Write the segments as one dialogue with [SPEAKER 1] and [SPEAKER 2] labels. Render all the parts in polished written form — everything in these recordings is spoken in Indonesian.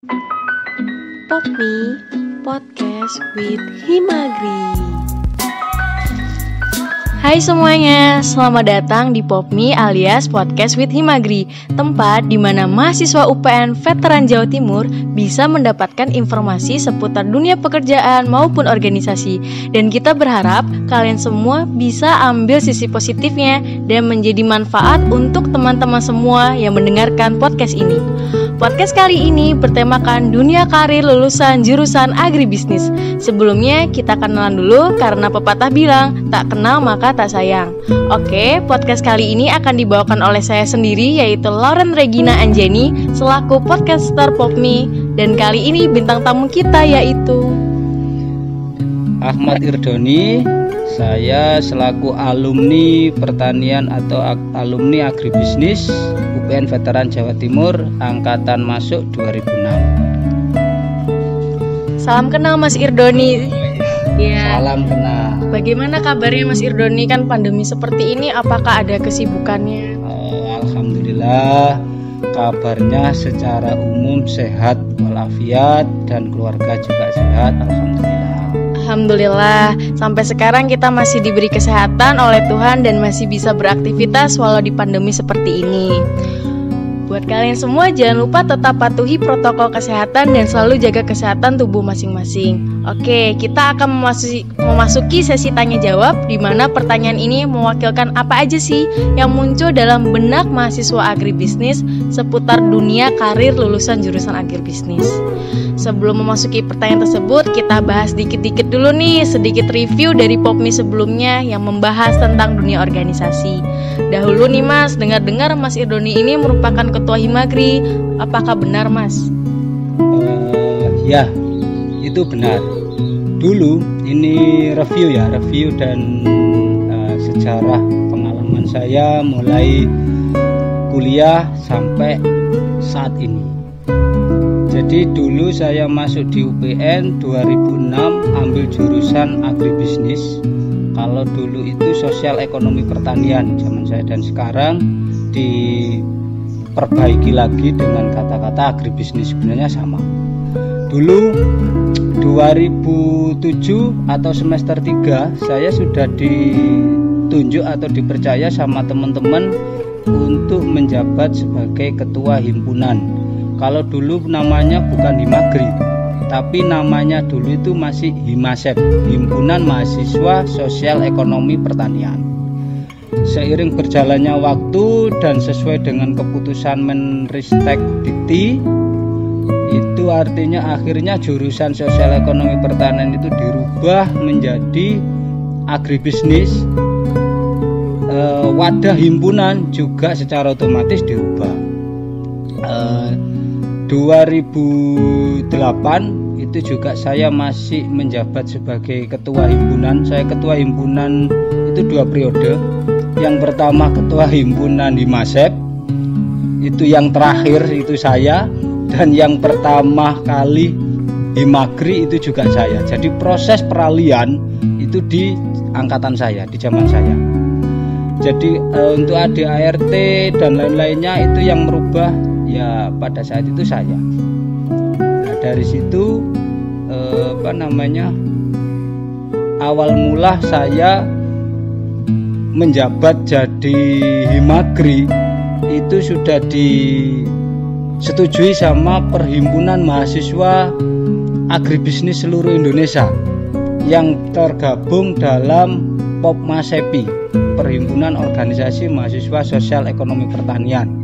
[SPEAKER 1] Pop Me Podcast with Himagri. Hai semuanya, selamat datang di Pop Me alias Podcast with Himagri, tempat di mana mahasiswa UPN Veteran Jawa Timur bisa mendapatkan informasi seputar dunia pekerjaan maupun organisasi. Dan kita berharap kalian semua bisa ambil sisi positifnya dan menjadi manfaat untuk teman-teman semua yang mendengarkan podcast ini. Podcast kali ini bertemakan dunia karir lulusan jurusan agribisnis. Sebelumnya kita kenalan dulu karena pepatah bilang tak kenal maka tak sayang. Oke, podcast kali ini akan dibawakan oleh saya sendiri yaitu Lauren Regina Anjani selaku podcaster Pop Me. Dan kali ini bintang tamu kita yaitu
[SPEAKER 2] Ahmad Irdoni. Saya selaku alumni pertanian atau alumni agribisnis UPN Veteran Jawa Timur angkatan masuk 2006.
[SPEAKER 1] Salam kenal Mas Irdoni. Ya.
[SPEAKER 2] Salam kenal.
[SPEAKER 1] Bagaimana kabarnya Mas Irdoni, kan pandemi seperti ini, apakah ada kesibukannya?
[SPEAKER 2] Alhamdulillah kabarnya secara umum sehat walafiat dan keluarga juga sehat, alhamdulillah.
[SPEAKER 1] Alhamdulillah, sampai sekarang kita masih diberi kesehatan oleh Tuhan dan masih bisa beraktivitas walau di pandemi seperti ini. Buat kalian semua jangan lupa tetap patuhi protokol kesehatan dan selalu jaga kesehatan tubuh masing-masing. Oke, kita akan memasuki sesi tanya jawab di mana pertanyaan ini mewakilkan apa aja sih yang muncul dalam benak mahasiswa agribisnis seputar dunia karir lulusan jurusan agribisnis. Sebelum memasuki pertanyaan tersebut, kita bahas dikit-dikit dulu nih, sedikit review dari Pop Me sebelumnya yang membahas tentang dunia organisasi. Dahulu nih Mas, dengar-dengar Mas Irdoni ini merupakan ketua Himagri. Apakah benar Mas?
[SPEAKER 2] Ya, itu benar. Dulu ini review dan sejarah pengalaman saya mulai kuliah sampai saat ini. Jadi dulu saya masuk di UPN 2006 ambil jurusan agribisnis. Kalau dulu itu sosial ekonomi pertanian zaman saya, dan sekarang diperbaiki lagi dengan kata-kata agribisnis, sebenarnya sama. Dulu 2007 atau semester 3 saya sudah ditunjuk atau dipercaya sama teman-teman untuk menjabat sebagai ketua himpunan. Kalau dulu namanya bukan Himagri, tapi namanya dulu itu masih Himasep, Himpunan Mahasiswa Sosial Ekonomi Pertanian. Seiring berjalannya waktu dan sesuai dengan keputusan Menristek Dikti, itu artinya akhirnya jurusan Sosial Ekonomi Pertanian itu dirubah menjadi agribisnis. Wadah himpunan juga secara otomatis dirubah. 2008 itu juga saya masih menjabat sebagai ketua himpunan. Saya ketua himpunan itu 2 periode. Yang pertama ketua himpunan Himasep, itu yang terakhir itu saya, dan yang pertama kali Himagri itu juga saya. Jadi proses peralihan itu di angkatan saya, di zaman saya. Jadi untuk ADART dan lain-lainnya itu yang merubah ya pada saat itu saya. Nah, dari situ awal mula saya menjabat jadi Himagri itu sudah disetujui sama Perhimpunan Mahasiswa Agribisnis Seluruh Indonesia yang tergabung dalam POPMASEPI, Perhimpunan Organisasi Mahasiswa Sosial Ekonomi Pertanian.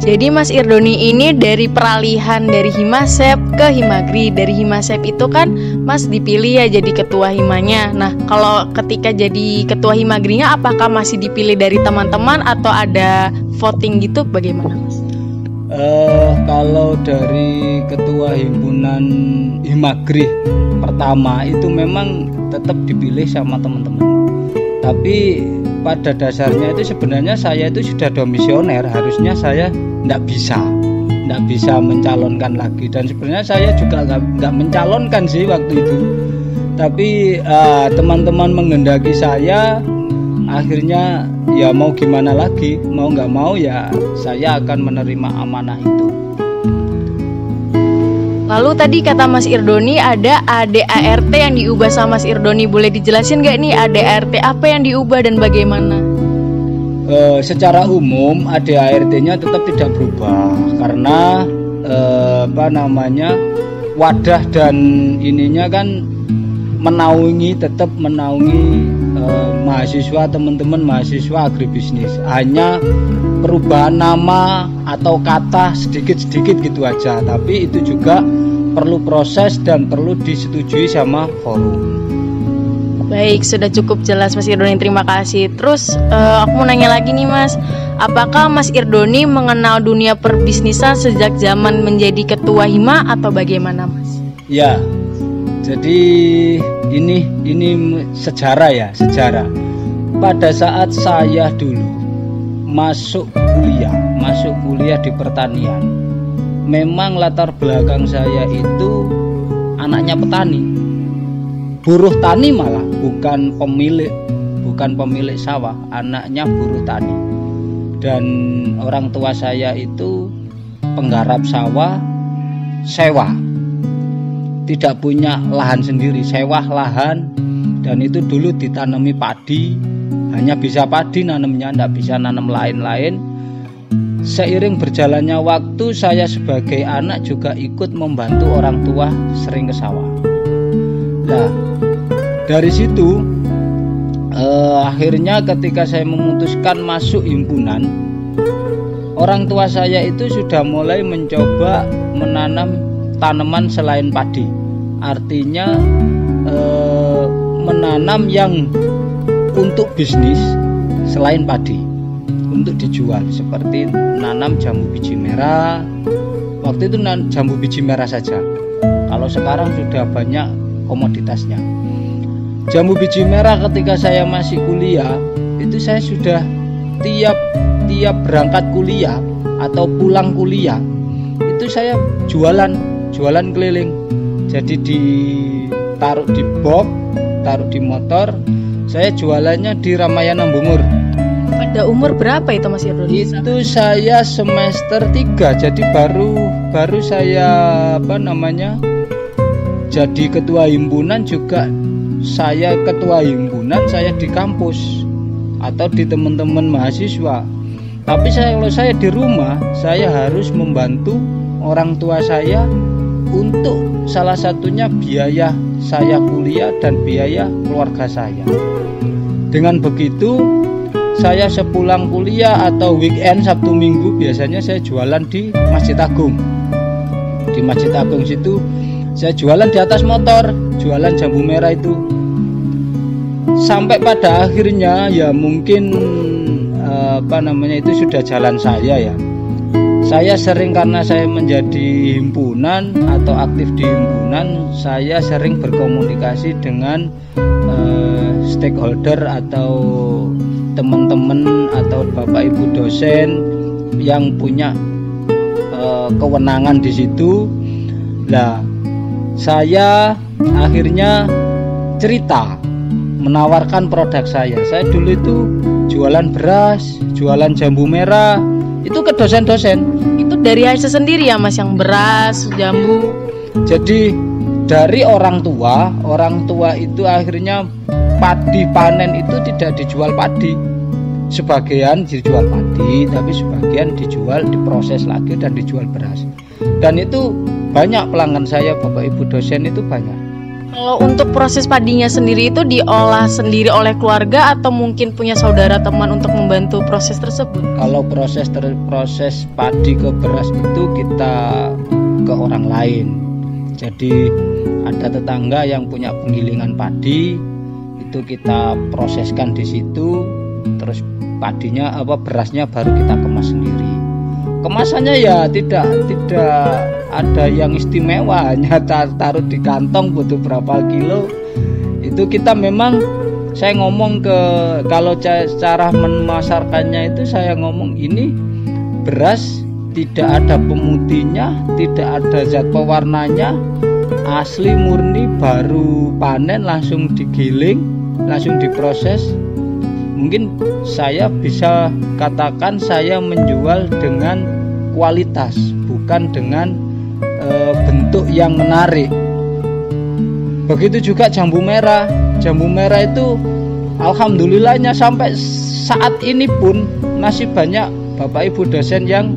[SPEAKER 1] Jadi Mas Irdoni ini dari peralihan dari Himasep ke Himagri. Dari Himasep itu kan Mas dipilih ya jadi ketua himanya. Nah, kalau ketika jadi ketua Himagrinya apakah masih dipilih dari teman-teman atau ada voting gitu, bagaimana Mas?
[SPEAKER 2] Kalau dari ketua himpunan Himagri pertama itu memang tetap dipilih sama teman-teman. Tapi pada dasarnya itu sebenarnya saya itu sudah domisioner, harusnya saya tidak bisa mencalonkan lagi, dan sebenarnya saya juga nggak mencalonkan sih waktu itu, tapi teman-teman menghendaki saya, akhirnya ya mau gimana lagi, mau nggak mau ya saya akan menerima amanah itu.
[SPEAKER 1] Lalu tadi kata Mas Irdoni ada ADART yang diubah sama Mas Irdoni. Boleh dijelasin nggak nih ADART apa yang diubah dan bagaimana?
[SPEAKER 2] Secara umum ADART-nya tetap tidak berubah karena wadah dan ininya kan tetap menaungi mahasiswa, teman-teman mahasiswa agribisnis. Hanya perubahan nama atau kata sedikit-sedikit gitu aja, tapi itu juga perlu proses dan perlu disetujui sama forum.
[SPEAKER 1] Baik, sudah cukup jelas Mas Irdoni, terima kasih. Terus aku mau nanya lagi nih Mas, apakah Mas Irdoni mengenal dunia perbisnisan sejak zaman menjadi ketua Hima atau bagaimana Mas?
[SPEAKER 2] Ya, jadi ini sejarah ya, sejarah. Pada saat saya dulu masuk kuliah di pertanian, memang latar belakang saya itu anaknya petani, buruh tani malah, bukan pemilik sawah, anaknya buruh tani. Dan orang tua saya itu penggarap sawah sewa, tidak punya lahan sendiri, sewa lahan. Dan itu dulu ditanami padi, hanya bisa padi nanamnya, tidak bisa nanam lain-lain. Seiring berjalannya waktu, saya sebagai anak juga ikut membantu orang tua sering ke sawah. Nah, dari situ akhirnya ketika saya memutuskan masuk himpunan, orang tua saya itu sudah mulai mencoba menanam tanaman selain padi. Artinya menanam yang untuk bisnis selain padi, untuk dijual, seperti nanam jambu biji merah. Waktu itu jambu biji merah saja, kalau sekarang sudah banyak komoditasnya. Jambu biji merah ketika saya masih kuliah, itu saya sudah tiap berangkat kuliah atau pulang kuliah, itu saya jualan keliling. Jadi ditaruh di box, taruh di motor, saya jualannya di Ramayana Bungur.
[SPEAKER 1] Pada umur berapa itu Mas Irdoni?
[SPEAKER 2] Itu saya semester 3, jadi baru saya jadi ketua himpunan juga. Saya ketua himpunan, saya di kampus atau di teman-teman mahasiswa. Tapi kalau saya di rumah, saya harus membantu orang tua saya untuk salah satunya biaya saya kuliah dan biaya keluarga saya. Dengan begitu, saya sepulang kuliah atau weekend Sabtu Minggu biasanya saya jualan di Masjid Agung. Di Masjid Agung situ saya jualan di atas motor, jualan jambu merah itu. Sampai pada akhirnya ya mungkin itu sudah jalan saya ya. Saya sering, karena saya menjadi himpunan atau aktif di himpunan, saya sering berkomunikasi dengan stakeholder atau teman-teman atau bapak ibu dosen yang punya kewenangan di situ. Lah, saya akhirnya cerita, menawarkan produk saya. Saya dulu itu jualan beras, jualan jambu merah, itu ke dosen-dosen.
[SPEAKER 1] Itu dari hasil sendiri ya Mas, yang beras, jambu?
[SPEAKER 2] Jadi dari orang tua itu akhirnya padi panen itu tidak dijual padi. Sebagian dijual padi, tapi sebagian dijual, diproses lagi dan dijual beras. Dan itu banyak pelanggan saya, bapak ibu dosen itu banyak.
[SPEAKER 1] Kalau untuk proses padinya sendiri itu diolah sendiri oleh keluarga atau mungkin punya saudara teman untuk membantu proses tersebut?
[SPEAKER 2] Kalau proses padi ke beras itu kita ke orang lain. Jadi ada tetangga yang punya penggilingan padi, itu kita proseskan di situ, terus berasnya baru kita kemas sendiri. Kemasannya ya tidak ada yang istimewa, hanya taruh di kantong butuh berapa kilo. Itu kita memang, saya ngomong kalau cara memasarkannya itu saya ngomong ini beras tidak ada pemutihnya, tidak ada zat pewarnanya, asli murni, baru panen langsung digiling, langsung diproses. Mungkin saya bisa katakan saya menjual dengan kualitas, bukan dengan bentuk yang menarik. Begitu juga jambu merah. Jambu merah itu alhamdulillahnya sampai saat ini pun masih banyak Bapak Ibu dosen yang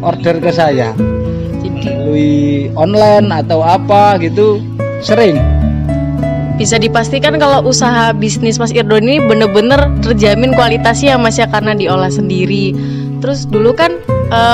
[SPEAKER 2] order ke saya. Melalui online atau apa gitu, sering.
[SPEAKER 1] Bisa dipastikan kalau usaha bisnis Mas Irdon ini bener-bener terjamin kualitasnya Mas ya, karena diolah sendiri. Terus dulu kan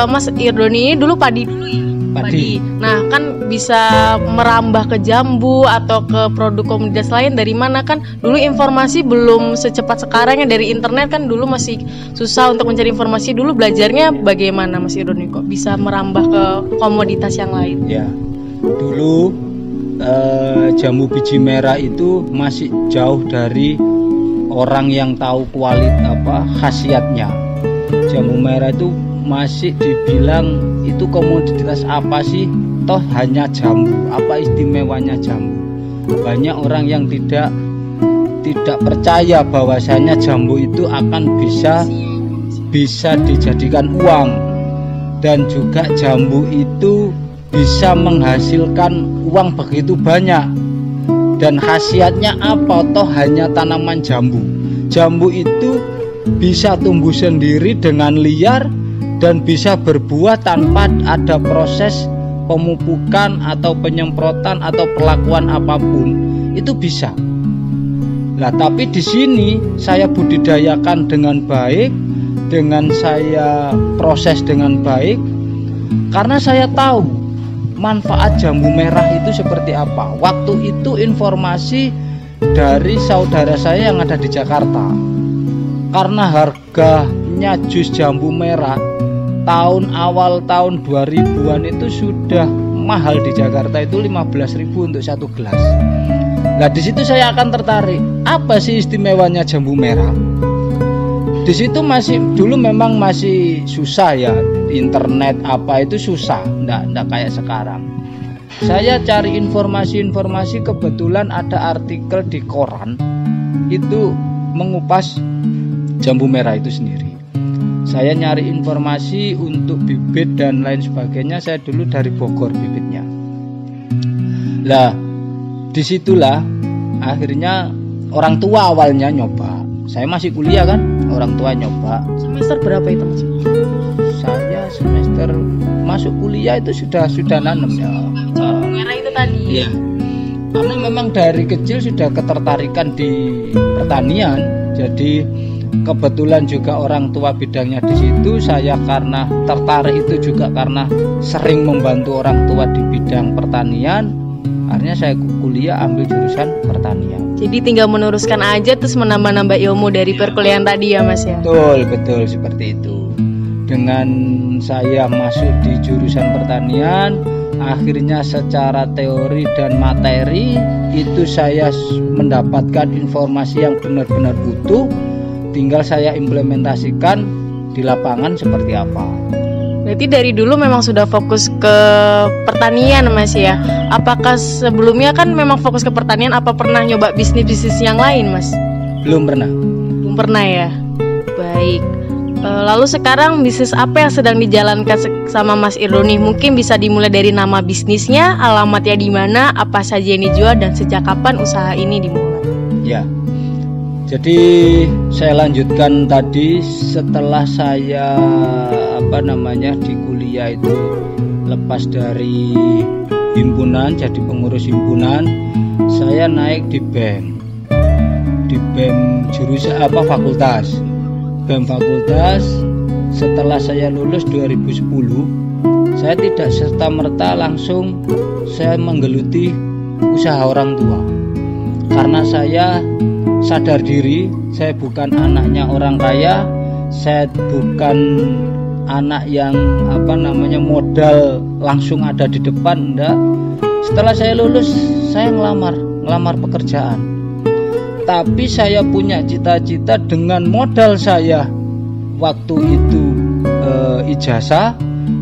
[SPEAKER 1] Mas Irdon ini dulu padi dulu ya? Padi. Nah kan bisa merambah ke jambu atau ke produk komoditas lain dari mana, kan dulu informasi belum secepat sekarang ya, dari internet kan dulu masih susah untuk mencari informasi. Dulu belajarnya bagaimana Mas Irdon kok bisa merambah ke komoditas yang lain?
[SPEAKER 2] Ya, dulu jambu biji merah itu masih jauh dari orang yang tahu khasiatnya. Jambu merah itu masih dibilang itu komoditas apa sih, toh hanya jambu, apa istimewanya jambu. Banyak orang yang tidak percaya bahwasanya jambu itu akan bisa dijadikan uang, dan juga jambu itu bisa menghasilkan uang begitu banyak. Dan khasiatnya apa, toh hanya tanaman jambu. Jambu itu bisa tumbuh sendiri dengan liar dan bisa berbuah tanpa ada proses pemupukan atau penyemprotan atau perlakuan apapun. Itu bisa. Nah, tapi di sini saya budidayakan dengan baik, dengan saya proses dengan baik, karena saya tahu manfaat jambu merah itu seperti apa. Waktu itu informasi dari saudara saya yang ada di Jakarta. Karena harganya jus jambu merah awal tahun 2000-an itu sudah mahal di Jakarta, itu 15.000 untuk satu gelas. Nah, di situ saya akan tertarik. Apa sih istimewanya jambu merah? Di situ dulu memang masih susah ya, internet apa itu susah, enggak kayak sekarang. Saya cari informasi, kebetulan ada artikel di koran itu mengupas jambu merah itu sendiri. Saya nyari informasi untuk bibit dan lain sebagainya. Saya dulu dari Bogor bibitnya. Lah, disitulah akhirnya orang tua awalnya nyoba. Saya masih kuliah kan, orang tua nyoba.
[SPEAKER 1] Semester berapa itu Mas?
[SPEAKER 2] Saya semester masuk kuliah itu sudah nanam ya.
[SPEAKER 1] Jambu merah itu tadi.
[SPEAKER 2] Iya. Karena memang dari kecil sudah ketertarikan di pertanian. Jadi kebetulan juga orang tua bidangnya di situ. Saya karena tertarik itu juga karena sering membantu orang tua di bidang pertanian. Akhirnya saya kuliah ambil jurusan pertanian.
[SPEAKER 1] Jadi tinggal meneruskan aja terus menambah-nambah ilmu dari perkuliahan tadi ya Mas ya.
[SPEAKER 2] Betul seperti itu. Dengan saya masuk di jurusan pertanian, akhirnya secara teori dan materi itu saya mendapatkan informasi yang benar-benar utuh. Tinggal saya implementasikan di lapangan seperti apa.
[SPEAKER 1] Berarti dari dulu memang sudah fokus ke pertanian Mas ya. Apakah sebelumnya kan memang fokus ke pertanian, apa pernah nyoba bisnis-bisnis yang lain Mas?
[SPEAKER 2] Belum pernah.
[SPEAKER 1] Belum pernah ya. Baik. Lalu sekarang bisnis apa yang sedang dijalankan sama Mas Irdon? Mungkin bisa dimulai dari nama bisnisnya, alamatnya di mana, apa saja yang dijual, dan sejak kapan usaha ini dimulai?
[SPEAKER 2] Ya. Jadi saya lanjutkan tadi, setelah saya di kuliah itu lepas dari himpunan, jadi pengurus himpunan, saya naik di BEM jurusan fakultas. BEM fakultas. Setelah saya lulus 2010, saya tidak serta-merta langsung saya menggeluti usaha orang tua. Karena saya sadar diri, saya bukan anaknya orang kaya, saya bukan anak yang modal langsung ada di depan, enggak. Setelah saya lulus, saya ngelamar pekerjaan. Tapi saya punya cita-cita dengan modal saya waktu itu ijazah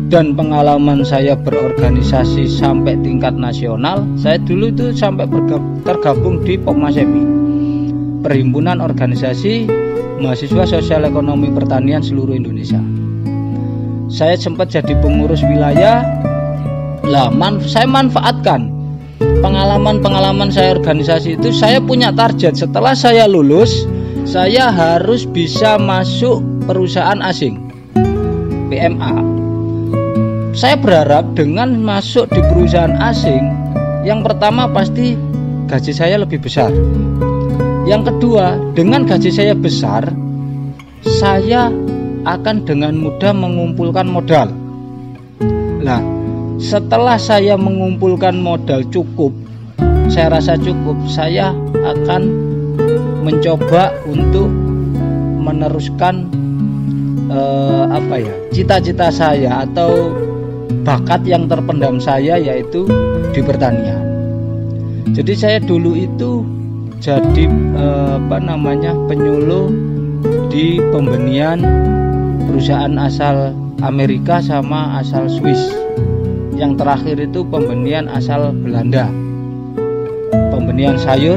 [SPEAKER 2] dan pengalaman saya berorganisasi sampai tingkat nasional. Saya dulu itu sampai tergabung di POMASEPI, Perhimpunan Organisasi Mahasiswa Sosial Ekonomi Pertanian Seluruh Indonesia. Saya sempat jadi pengurus wilayah Lah, saya manfaatkan pengalaman saya organisasi itu. Saya punya target, setelah saya lulus saya harus bisa masuk perusahaan asing, PMA. Saya berharap dengan masuk di perusahaan asing, yang pertama pasti gaji saya lebih besar. Yang kedua, dengan gaji saya besar, saya akan dengan mudah mengumpulkan modal. Nah, setelah saya mengumpulkan modal cukup, saya rasa cukup, saya akan mencoba untuk meneruskan cita-cita saya atau bakat yang terpendam saya, yaitu di pertanian. Jadi saya dulu itu jadi penyuluh di pembenihan perusahaan asal Amerika sama asal Swiss. Yang terakhir itu pembenihan asal Belanda, pembenihan sayur.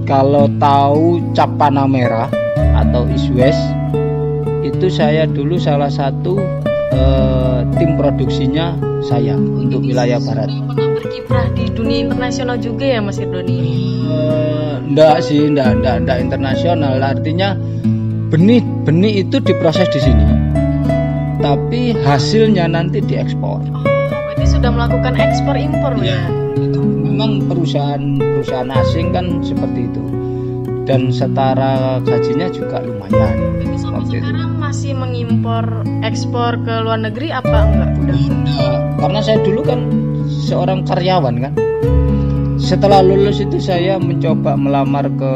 [SPEAKER 2] Kalau tahu cap panah merah atau East West, itu saya dulu salah satu tim produksinya saya untuk wilayah barat.
[SPEAKER 1] Pernah berkiprah di dunia internasional juga ya Mas Irdoni?
[SPEAKER 2] Enggak sih, enggak internasional. Artinya benih itu diproses di sini, tapi hasilnya nanti diekspor.
[SPEAKER 1] Berarti sudah melakukan ekspor impor ya?
[SPEAKER 2] Itu memang perusahaan asing kan seperti itu, dan setara gajinya juga lumayan.
[SPEAKER 1] Jadi sampai sekarang masih mengimpor ekspor ke luar negeri apa enggak?
[SPEAKER 2] Enggak, karena saya dulu kan seorang karyawan kan. Setelah lulus itu saya mencoba melamar ke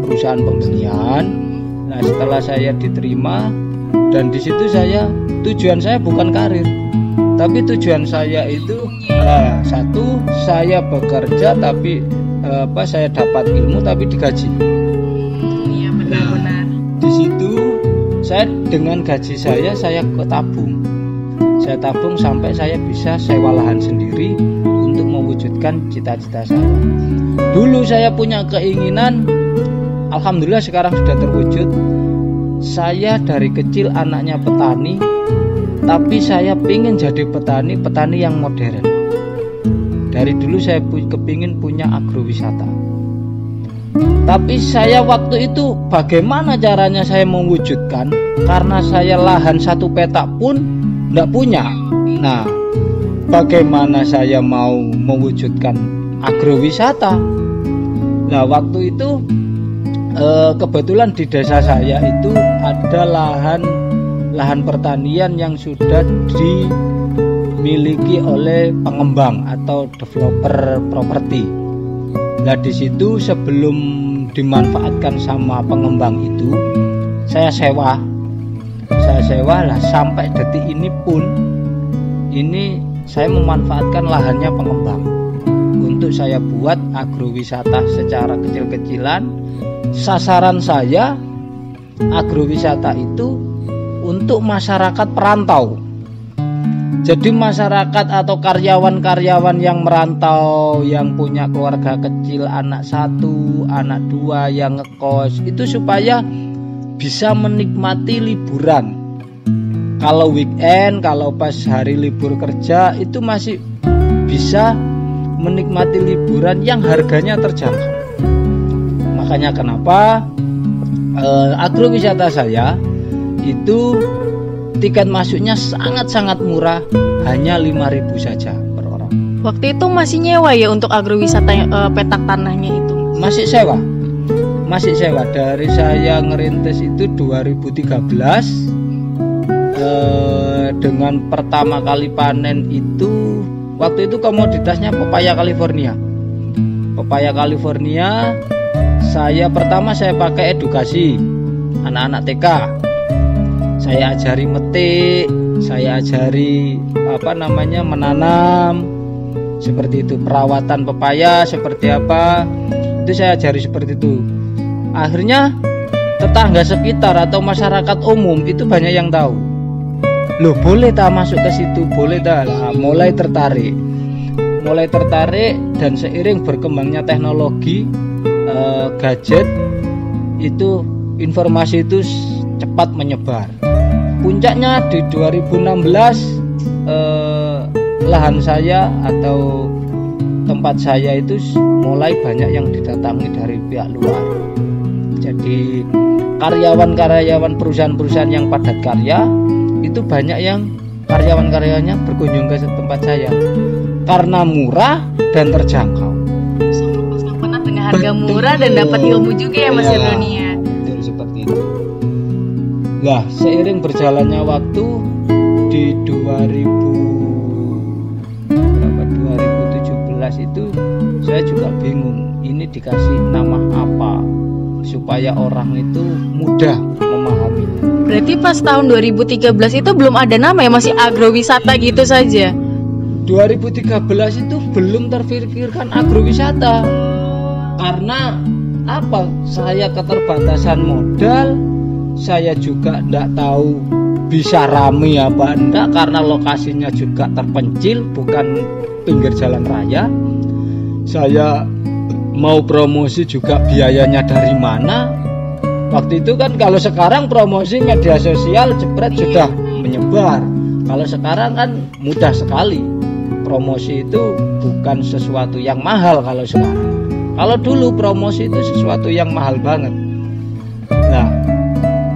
[SPEAKER 2] perusahaan pembenihan. Nah, setelah saya diterima, dan di situ tujuan saya bukan karir, tapi tujuan saya itu satu, saya bekerja tapi saya dapat ilmu tapi digaji.
[SPEAKER 1] Iya, benar-benar.
[SPEAKER 2] Di situ saya dengan gaji saya tabung. Saya tabung sampai saya bisa sewa lahan sendiri untuk mewujudkan cita-cita saya. Dulu saya punya keinginan, alhamdulillah sekarang sudah terwujud. Saya dari kecil anaknya petani, tapi saya ingin jadi petani yang modern. Dari dulu saya kepingin punya agrowisata. Tapi saya waktu itu bagaimana caranya saya mewujudkan, karena saya lahan 1 petak pun tidak punya. Nah, bagaimana saya mau mewujudkan agrowisata? Nah, waktu itu kebetulan di desa saya itu ada lahan pertanian yang sudah dimiliki oleh pengembang atau developer properti. Nah, di situ sebelum dimanfaatkan sama pengembang itu, saya sewa lah. Sampai detik ini pun saya memanfaatkan lahannya pengembang untuk saya buat agrowisata secara kecil-kecilan. Sasaran saya agrowisata itu untuk masyarakat perantau. Jadi masyarakat atau karyawan-karyawan yang merantau, yang punya keluarga kecil, anak 1, anak 2 yang ngekos, itu supaya bisa menikmati liburan. Kalau weekend, kalau pas hari libur kerja, itu masih bisa menikmati liburan yang harganya terjangkau. Makanya kenapa agrowisata saya itu tiket masuknya sangat-sangat murah, hanya 5.000 saja per orang.
[SPEAKER 1] Waktu itu masih nyewa ya untuk agrowisata petak tanahnya itu?
[SPEAKER 2] Masih sewa. Dari saya ngerintis itu 2013, dengan pertama kali panen itu, waktu itu komoditasnya pepaya California. Saya pakai edukasi anak-anak TK. Saya ajari metik, saya ajari menanam, seperti itu, perawatan pepaya seperti apa, itu saya ajari seperti itu. Akhirnya tetangga sekitar atau masyarakat umum itu banyak yang tahu. Loh, boleh tak masuk ke situ? Boleh tak? Nah, mulai tertarik, dan seiring berkembangnya teknologi gadget itu, informasi itu cepat menyebar. Puncaknya di 2016 lahan saya atau tempat saya itu mulai banyak yang didatangi dari pihak luar. Jadi karyawan-karyawan perusahaan-perusahaan yang padat karya itu banyak yang karyawan-karyanya berkunjung ke tempat saya karena murah dan terjangkau.
[SPEAKER 1] Pernah dengan harga murah dan dapat ilmu juga ya Mas Irdonia.
[SPEAKER 2] Betul seperti itu. Nah, seiring berjalannya waktu di 2017 itu saya juga bingung ini dikasih nama apa supaya orang itu mudah memahaminya.
[SPEAKER 1] Berarti pas tahun 2013 itu belum ada nama ya, masih agrowisata gitu saja.
[SPEAKER 2] 2013 itu belum terpikirkan agrowisata karena apa? Saya keterbatasan modal, saya juga tidak tahu bisa rame apa enggak karena lokasinya juga terpencil, bukan pinggir jalan raya. Saya mau promosi juga biayanya dari mana? Waktu itu kan kalau sekarang promosi media sosial jepret sudah menyebar. Kalau sekarang kan mudah sekali. Promosi itu bukan sesuatu yang mahal kalau sekarang. Kalau dulu promosi itu sesuatu yang mahal banget. Nah,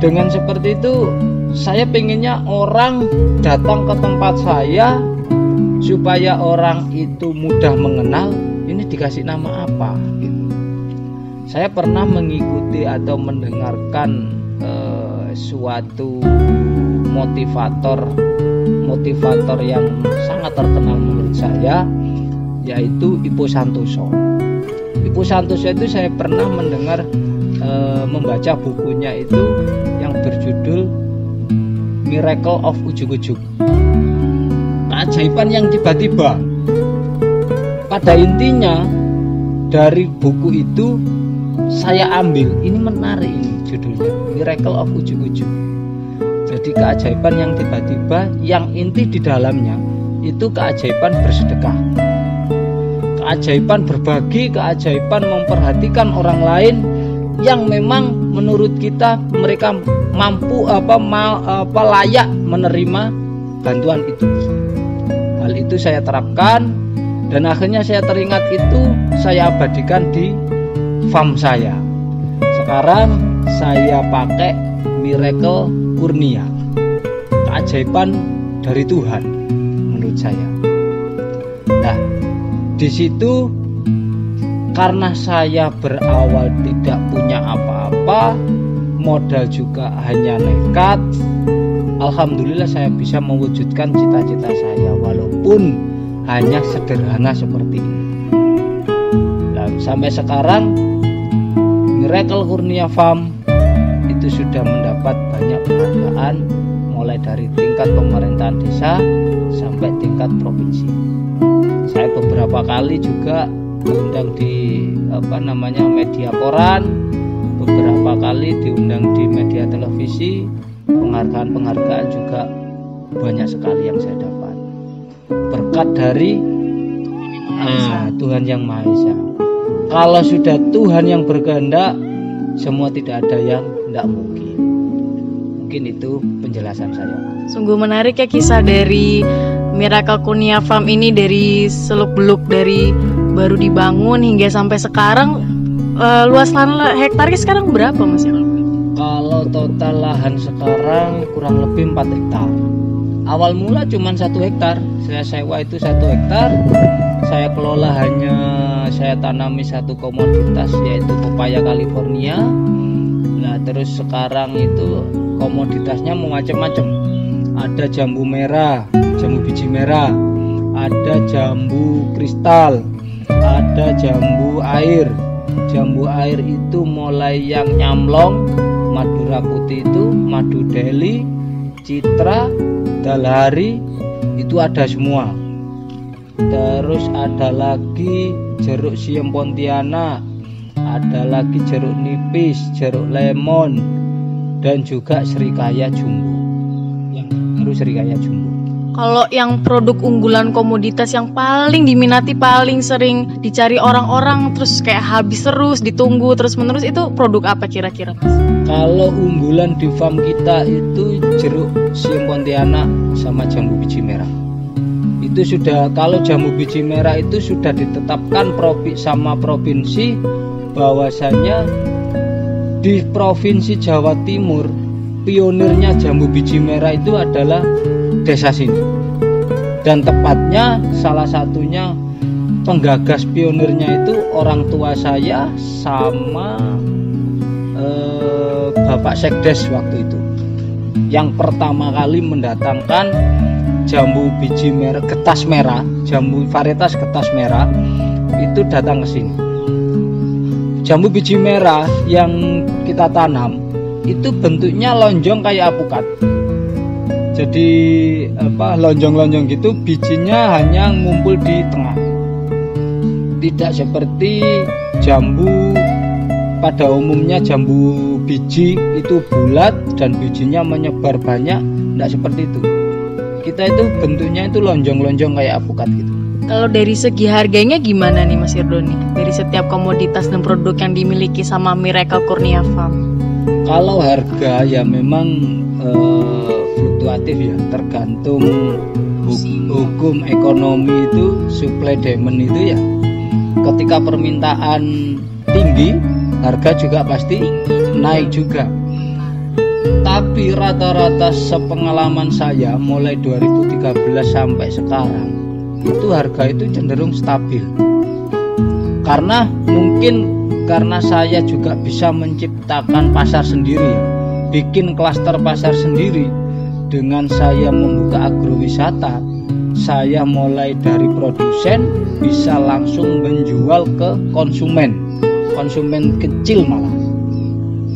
[SPEAKER 2] dengan seperti itu saya pengennya orang datang ke tempat saya supaya orang itu mudah mengenal ini dikasih nama apa gitu. Saya pernah mengikuti atau mendengarkan suatu motivator yang sangat terkenal menurut saya, yaitu Ipo Santoso. Ipo Santoso itu saya pernah mendengar membaca bukunya itu yang berjudul Miracle of Ujug-Ujug, keajaiban yang tiba-tiba. Pada intinya dari buku itu saya ambil, ini menarik ini judulnya, Miracle of Ujug-Ujug. Jadi keajaiban yang tiba-tiba, yang inti di dalamnya itu keajaiban bersedekah, keajaiban berbagi, keajaiban memperhatikan orang lain yang memang menurut kita mereka mampu layak menerima bantuan itu. Hal itu saya terapkan dan akhirnya saya teringat itu saya abadikan di farm saya. Sekarang saya pakai Miracle Kurnia, keajaiban dari Tuhan menurut saya. Nah, di situ karena saya berawal tidak punya apa-apa, modal juga hanya nekat, alhamdulillah saya bisa mewujudkan cita-cita saya walaupun hanya sederhana seperti ini. Dan sampai sekarang Miracle Kurnia Farm itu sudah mendapat banyak penghargaan mulai dari tingkat pemerintahan desa sampai tingkat provinsi. Saya beberapa kali juga diundang di media koran, beberapa kali diundang di media televisi. Penghargaan juga banyak sekali yang saya dapat berkat dari Tuhan Yang Maha Esa. Kalau sudah Tuhan yang berkehendak, semua tidak ada yang tidak mungkin. Mungkin itu penjelasan saya.
[SPEAKER 1] Sungguh menarik ya kisah dari Miracle Kurnia Farm ini, dari seluk-beluk dari baru dibangun hingga sampai sekarang. Luas lahan hektarnya sekarang berapa Mas?
[SPEAKER 2] Kalau total lahan sekarang kurang lebih 4 hektar. Awal mula cuma 1 hektar. Saya sewa itu 1 hektar. Saya kelola hanya saya tanami satu komoditas yaitu pepaya California. Nah, terus sekarang itu komoditasnya macam-macam. Ada jambu merah, jambu biji merah, ada jambu kristal, ada jambu air. Jambu air itu mulai yang nyamlong, Madura putih itu, madu Delhi, citra, dalhari, itu ada semua. Terus ada lagi jeruk siem Pontianak, ada lagi jeruk nipis, jeruk lemon, dan juga serikaya jumbo. Yang baru serikaya jumbo.
[SPEAKER 1] Kalau yang produk unggulan komoditas yang paling diminati, paling sering dicari orang-orang, terus kayak habis terus, ditunggu terus-menerus, itu produk apa kira-kira Mas?
[SPEAKER 2] Kalau unggulan di farm kita itu jeruk siem Pontianak sama jambu biji merah. Itu sudah, kalau jambu biji merah itu sudah ditetapkan sama provinsi, bahwasanya di Provinsi Jawa Timur pionirnya jambu biji merah itu adalah desa sini. Dan tepatnya salah satunya penggagas pionirnya itu orang tua saya sama Bapak Sekdes waktu itu, yang pertama kali mendatangkan jambu biji merah, getas merah, jambu varietas getas merah itu datang ke sini. Jambu biji merah yang kita tanam itu bentuknya lonjong kayak apukat. Jadi lonjong-lonjong gitu, bijinya hanya ngumpul di tengah. Tidak seperti jambu pada umumnya, jambu biji itu bulat dan bijinya menyebar banyak, tidak seperti itu. Kita itu bentuknya itu lonjong-lonjong kayak apukat gitu.
[SPEAKER 1] Kalau dari segi harganya gimana nih Mas Irdoni? Dari setiap komoditas dan produk yang dimiliki sama Miracle Kurnia Farm?
[SPEAKER 2] Kalau harga ya memang fluktuatif ya, tergantung hukum ekonomi itu, supply demand itu ya. Ketika permintaan tinggi, harga juga pasti naik juga. Tapi rata-rata sepengalaman saya mulai 2013 sampai sekarang itu harga itu cenderung stabil. Karena saya juga bisa menciptakan pasar sendiri, bikin klaster pasar sendiri. Dengan saya membuka agrowisata, saya mulai dari produsen bisa langsung menjual ke konsumen kecil malah.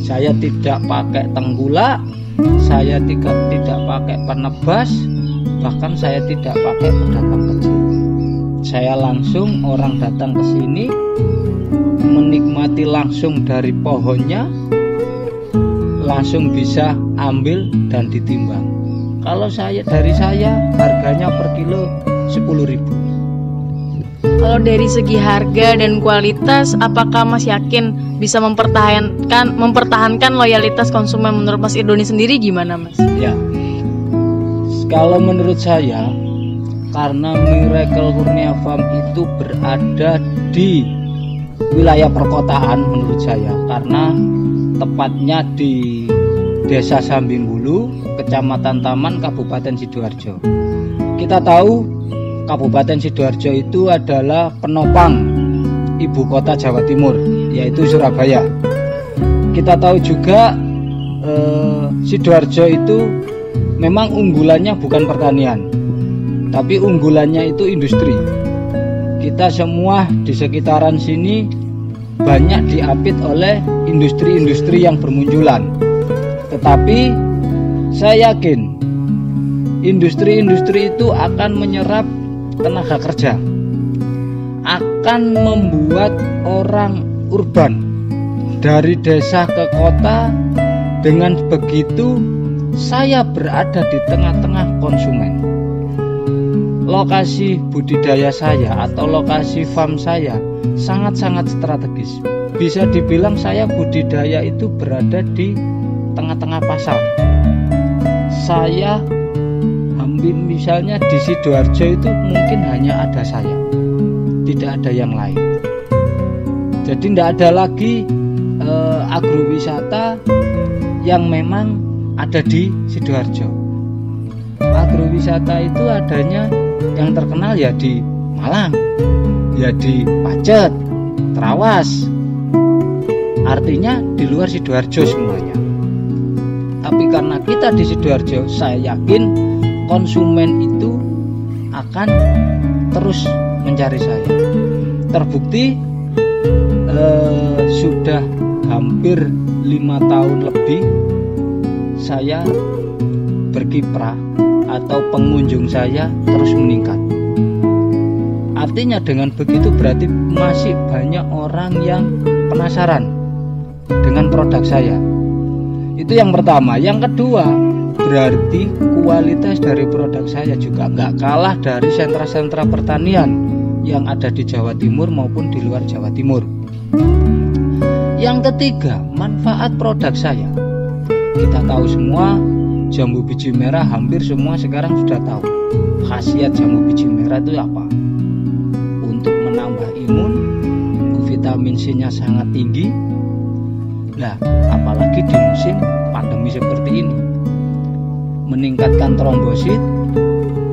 [SPEAKER 2] Saya tidak pakai tenggulak, saya tidak pakai penebas, bahkan saya tidak pakai pedagang kecil. Saya langsung, orang datang ke sini menikmati langsung dari pohonnya, langsung bisa ambil dan ditimbang. Kalau dari saya harganya per kilo 10.000.
[SPEAKER 1] Kalau dari segi harga dan kualitas, apakah Mas yakin bisa mempertahankan loyalitas konsumen? Menurut Mas Irdoni sendiri gimana Mas?
[SPEAKER 2] Ya, kalau menurut saya, karena Miracle Kurnia Farm itu berada di wilayah perkotaan menurut saya, karena tepatnya di Desa Sambimbulu, Kecamatan Taman, Kabupaten Sidoarjo. Kita tahu Kabupaten Sidoarjo itu adalah penopang ibu kota Jawa Timur, yaitu Surabaya. Kita tahu juga Sidoarjo itu memang unggulannya bukan pertanian, tapi unggulannya itu industri. Kita semua di sekitaran sini banyak diapit oleh industri-industri yang bermunculan. Tetapi saya yakin industri-industri itu akan menyerap tenaga kerja, akan membuat orang urban dari desa ke kota. Dengan begitu saya berada di tengah-tengah konsumen. Lokasi budidaya saya atau lokasi farm saya sangat-sangat strategis. Bisa dibilang saya budidaya itu berada di tengah-tengah pasar. Saya misalnya di Sidoarjo itu mungkin hanya ada saya, tidak ada yang lain. Jadi tidak ada lagi agrowisata yang memang ada di Sidoarjo. Agrowisata itu adanya yang terkenal ya di Malang, ya di Pacet, Trawas. Artinya di luar Sidoarjo semuanya. Tapi karena kita di Sidoarjo, saya yakin konsumen itu akan terus mencari saya. Terbukti sudah hampir 5 tahun lebih saya berkiprah atau pengunjung saya terus meningkat. Artinya dengan begitu berarti masih banyak orang yang penasaran dengan produk saya. Itu yang pertama. Yang kedua, berarti kualitas dari produk saya juga nggak kalah dari sentra-sentra pertanian yang ada di Jawa Timur maupun di luar Jawa Timur. Yang ketiga, manfaat produk saya. Kita tahu semua jambu biji merah hampir semua sekarang sudah tahu khasiat jambu biji merah itu apa. Untuk menambah imun, vitamin C-nya sangat tinggi. Nah, apalagi di musim pandemi seperti ini, meningkatkan trombosit.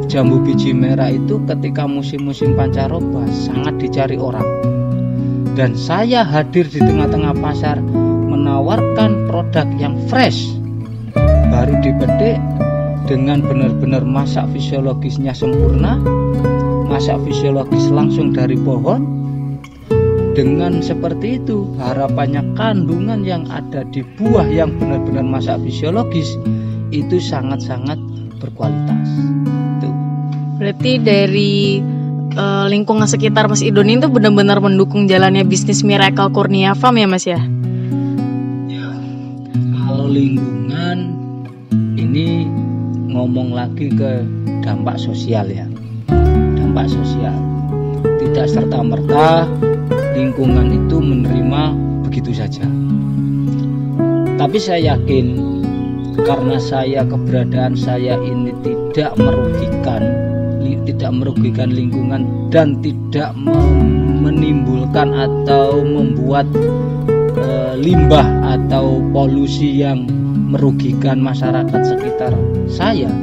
[SPEAKER 2] Jambu biji merah itu ketika musim-musim pancaroba sangat dicari orang. Dan saya hadir di tengah-tengah pasar menawarkan produk yang fresh, baru dipetik dengan benar-benar masak fisiologisnya sempurna, masak fisiologis langsung dari pohon. Dengan seperti itu, harapannya kandungan yang ada di buah yang benar-benar masak fisiologis itu sangat-sangat berkualitas. Tuh.
[SPEAKER 1] Berarti dari lingkungan sekitar Mas Idun itu benar-benar mendukung jalannya bisnis Miracle Kurnia Farm ya Mas ya?
[SPEAKER 2] Ya, kalau lingkungan ini ngomong lagi ke dampak sosial ya. Dampak sosial. Tidak serta-merta lingkungan itu menerima begitu saja. Tapi saya yakin karena keberadaan saya ini tidak merugikan lingkungan dan tidak menimbulkan atau membuat limbah atau polusi yang merugikan masyarakat sekitar saya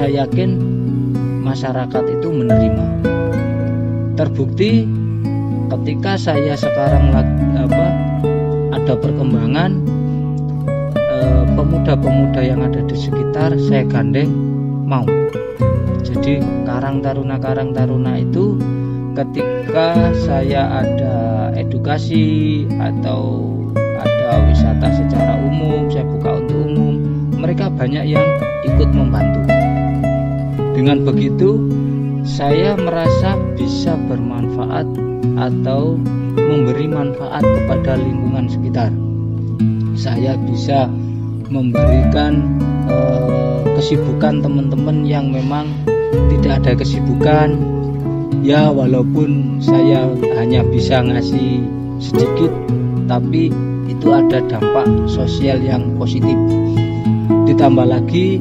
[SPEAKER 2] yakin masyarakat itu menerima. Terbukti ketika saya sekarang ada perkembangan, pemuda-pemuda yang ada di sekitar saya gandeng mau. Jadi Karang Taruna itu ketika saya ada edukasi atau ada wisata secara umum, saya buka untuk umum, mereka banyak yang ikut membantu. Dengan begitu saya merasa bisa bermanfaat atau memberi manfaat kepada lingkungan sekitar. Saya bisa memberikan kesibukan teman-teman yang memang tidak ada kesibukan. Ya walaupun saya hanya bisa ngasih sedikit, tapi itu ada dampak sosial yang positif. Ditambah lagi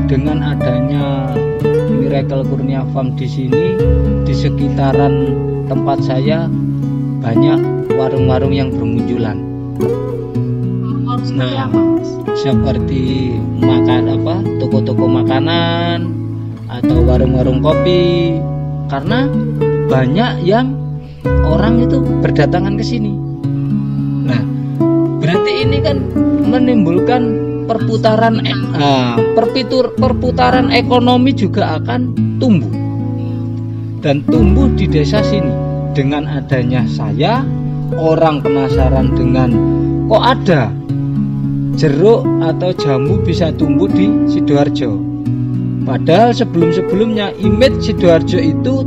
[SPEAKER 2] dengan adanya Miracle Kurnia Farm di sini, di sekitaran tempat saya banyak warung-warung yang bermunculan. Nah, seperti toko-toko makanan atau warung-warung kopi, karena banyak yang orang itu berdatangan ke sini. Nah, berarti ini kan menimbulkan perputaran ekonomi juga akan tumbuh dan tumbuh di desa sini. Dengan adanya saya, orang penasaran dengan kok ada jeruk atau jambu bisa tumbuh di Sidoarjo. Padahal sebelum-sebelumnya image Sidoarjo itu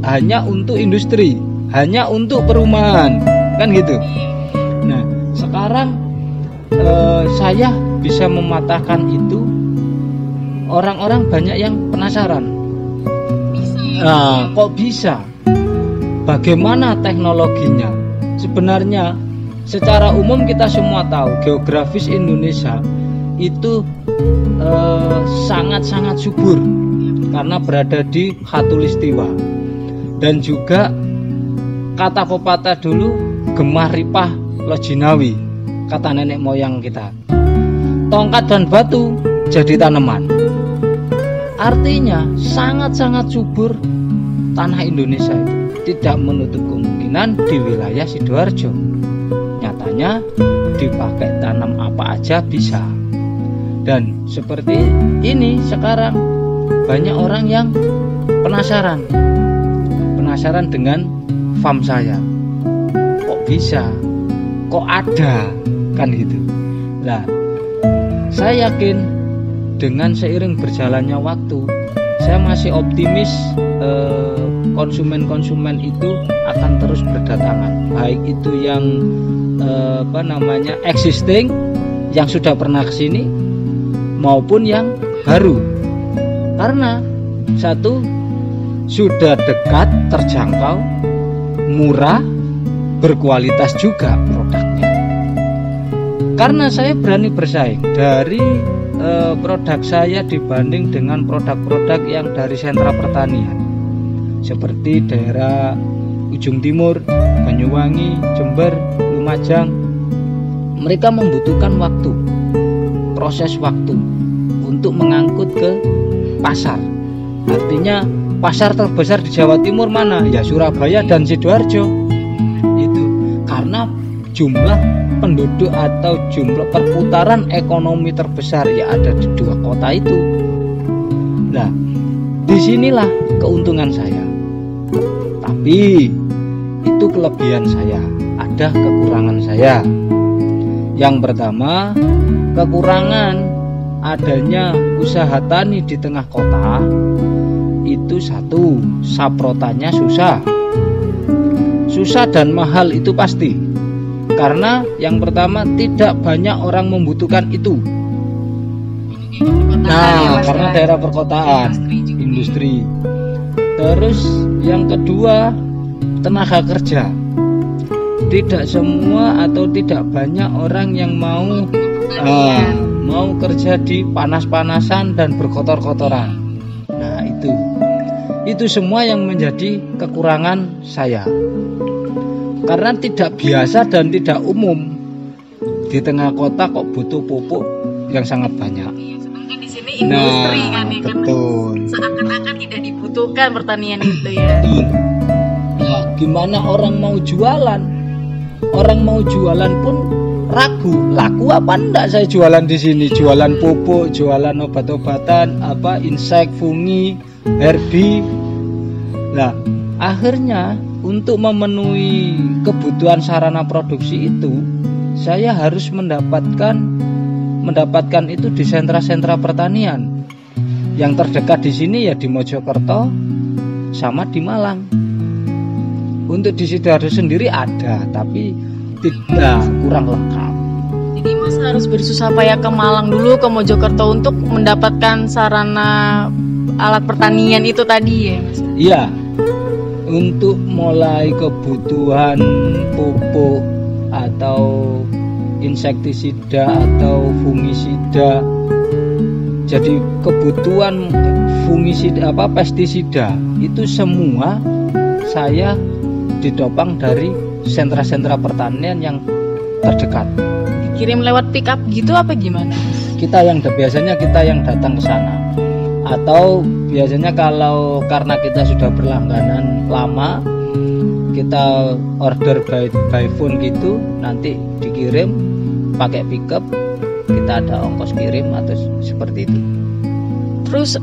[SPEAKER 2] hanya untuk industri, hanya untuk perumahan, kan gitu. Nah, sekarang saya bisa mematahkan itu. Orang-orang banyak yang penasaran. Nah, kok bisa? Bagaimana teknologinya? Sebenarnya secara umum kita semua tahu geografis Indonesia itu sangat-sangat subur karena berada di khatulistiwa. Dan juga kata pepatah dulu, gemah ripah lojinawi, kata nenek moyang kita. Tongkat dan batu jadi tanaman. Artinya sangat-sangat subur tanah Indonesia itu. Tidak menutup kemungkinan di wilayah Sidoarjo. Nyatanya dipakai tanam apa aja bisa. Dan seperti ini sekarang banyak orang yang penasaran dengan farm saya. Kok bisa? Kok ada? Kan gitu. Nah, saya yakin dengan seiring berjalannya waktu, saya masih optimis konsumen-konsumen itu akan terus berdatangan, baik itu yang existing yang sudah pernah kesini maupun yang baru, karena satu sudah dekat, terjangkau, murah, berkualitas juga produknya. Karena saya berani bersaing dari produk saya dibanding dengan produk-produk yang dari sentra pertanian seperti daerah Ujung Timur, Banyuwangi, Jember, Lumajang. Mereka membutuhkan waktu, proses waktu untuk mengangkut ke pasar. Artinya pasar terbesar di Jawa Timur mana? Ya Surabaya dan Sidoarjo. Itu karena jumlah penduduk atau jumlah perputaran ekonomi terbesar ya ada di dua kota itu. Nah, disinilah keuntungan saya. Tapi itu kelebihan saya, ada kekurangan saya. Yang pertama, kekurangan adanya usaha tani di tengah kota itu satu, saprotannya susah dan mahal itu pasti. Karena yang pertama tidak banyak orang membutuhkan itu. Nah, karena daerah perkotaan, industri. Terus yang kedua, tenaga kerja. Tidak semua atau tidak banyak orang yang mau kerja di panas-panasan dan berkotor-kotoran. Nah, itu semua yang menjadi kekurangan saya. Karena tidak biasa dan tidak umum di tengah kota kok butuh pupuk yang sangat banyak.
[SPEAKER 1] Sedangkan di sini industri kan ya,
[SPEAKER 2] betul.
[SPEAKER 1] Seakan-akan tidak dibutuhkan pertanian itu ya.
[SPEAKER 2] Nah, gimana orang mau jualan? Orang mau jualan pun ragu, laku apa enggak saya jualan di sini? Jualan pupuk, jualan obat-obatan, insek, fungi, herbi. Nah, akhirnya untuk memenuhi kebutuhan sarana produksi itu, saya harus mendapatkan itu di sentra-sentra pertanian. Yang terdekat di sini ya di Mojokerto sama di Malang. Untuk di Sidoarjo sendiri ada, tapi tidak, kurang lengkap.
[SPEAKER 1] Jadi Mas harus bersusah payah ke Malang dulu, ke Mojokerto untuk mendapatkan sarana alat pertanian itu tadi ya Mas?
[SPEAKER 2] Iya, untuk mulai kebutuhan pupuk atau insektisida atau fungisida. Jadi kebutuhan fungisida pestisida itu semua saya ditopang dari sentra-sentra pertanian yang terdekat.
[SPEAKER 1] Dikirim lewat pick up gitu apa gimana?
[SPEAKER 2] Biasanya kita yang datang ke sana. Atau biasanya karena kita sudah berlangganan lama, kita order by phone gitu, nanti dikirim pakai pickup, kita ada ongkos kirim atau seperti itu.
[SPEAKER 1] Terus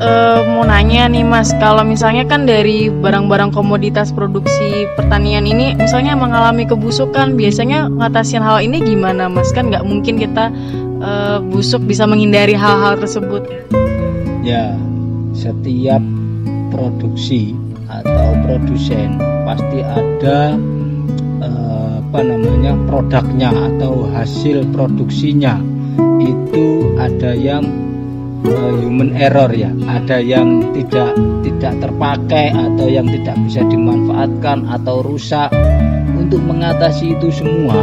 [SPEAKER 1] mau nanya nih Mas, kalau misalnya kan dari barang-barang komoditas produksi pertanian ini misalnya mengalami kebusukan, biasanya ngatasin hal ini gimana Mas? Kan nggak mungkin kita busuk bisa menghindari hal-hal tersebut.
[SPEAKER 2] Ya, setiap produksi atau produsen pasti ada produknya atau hasil produksinya itu ada yang human error ya, ada yang tidak terpakai atau yang tidak bisa dimanfaatkan atau rusak. Untuk mengatasi itu semua,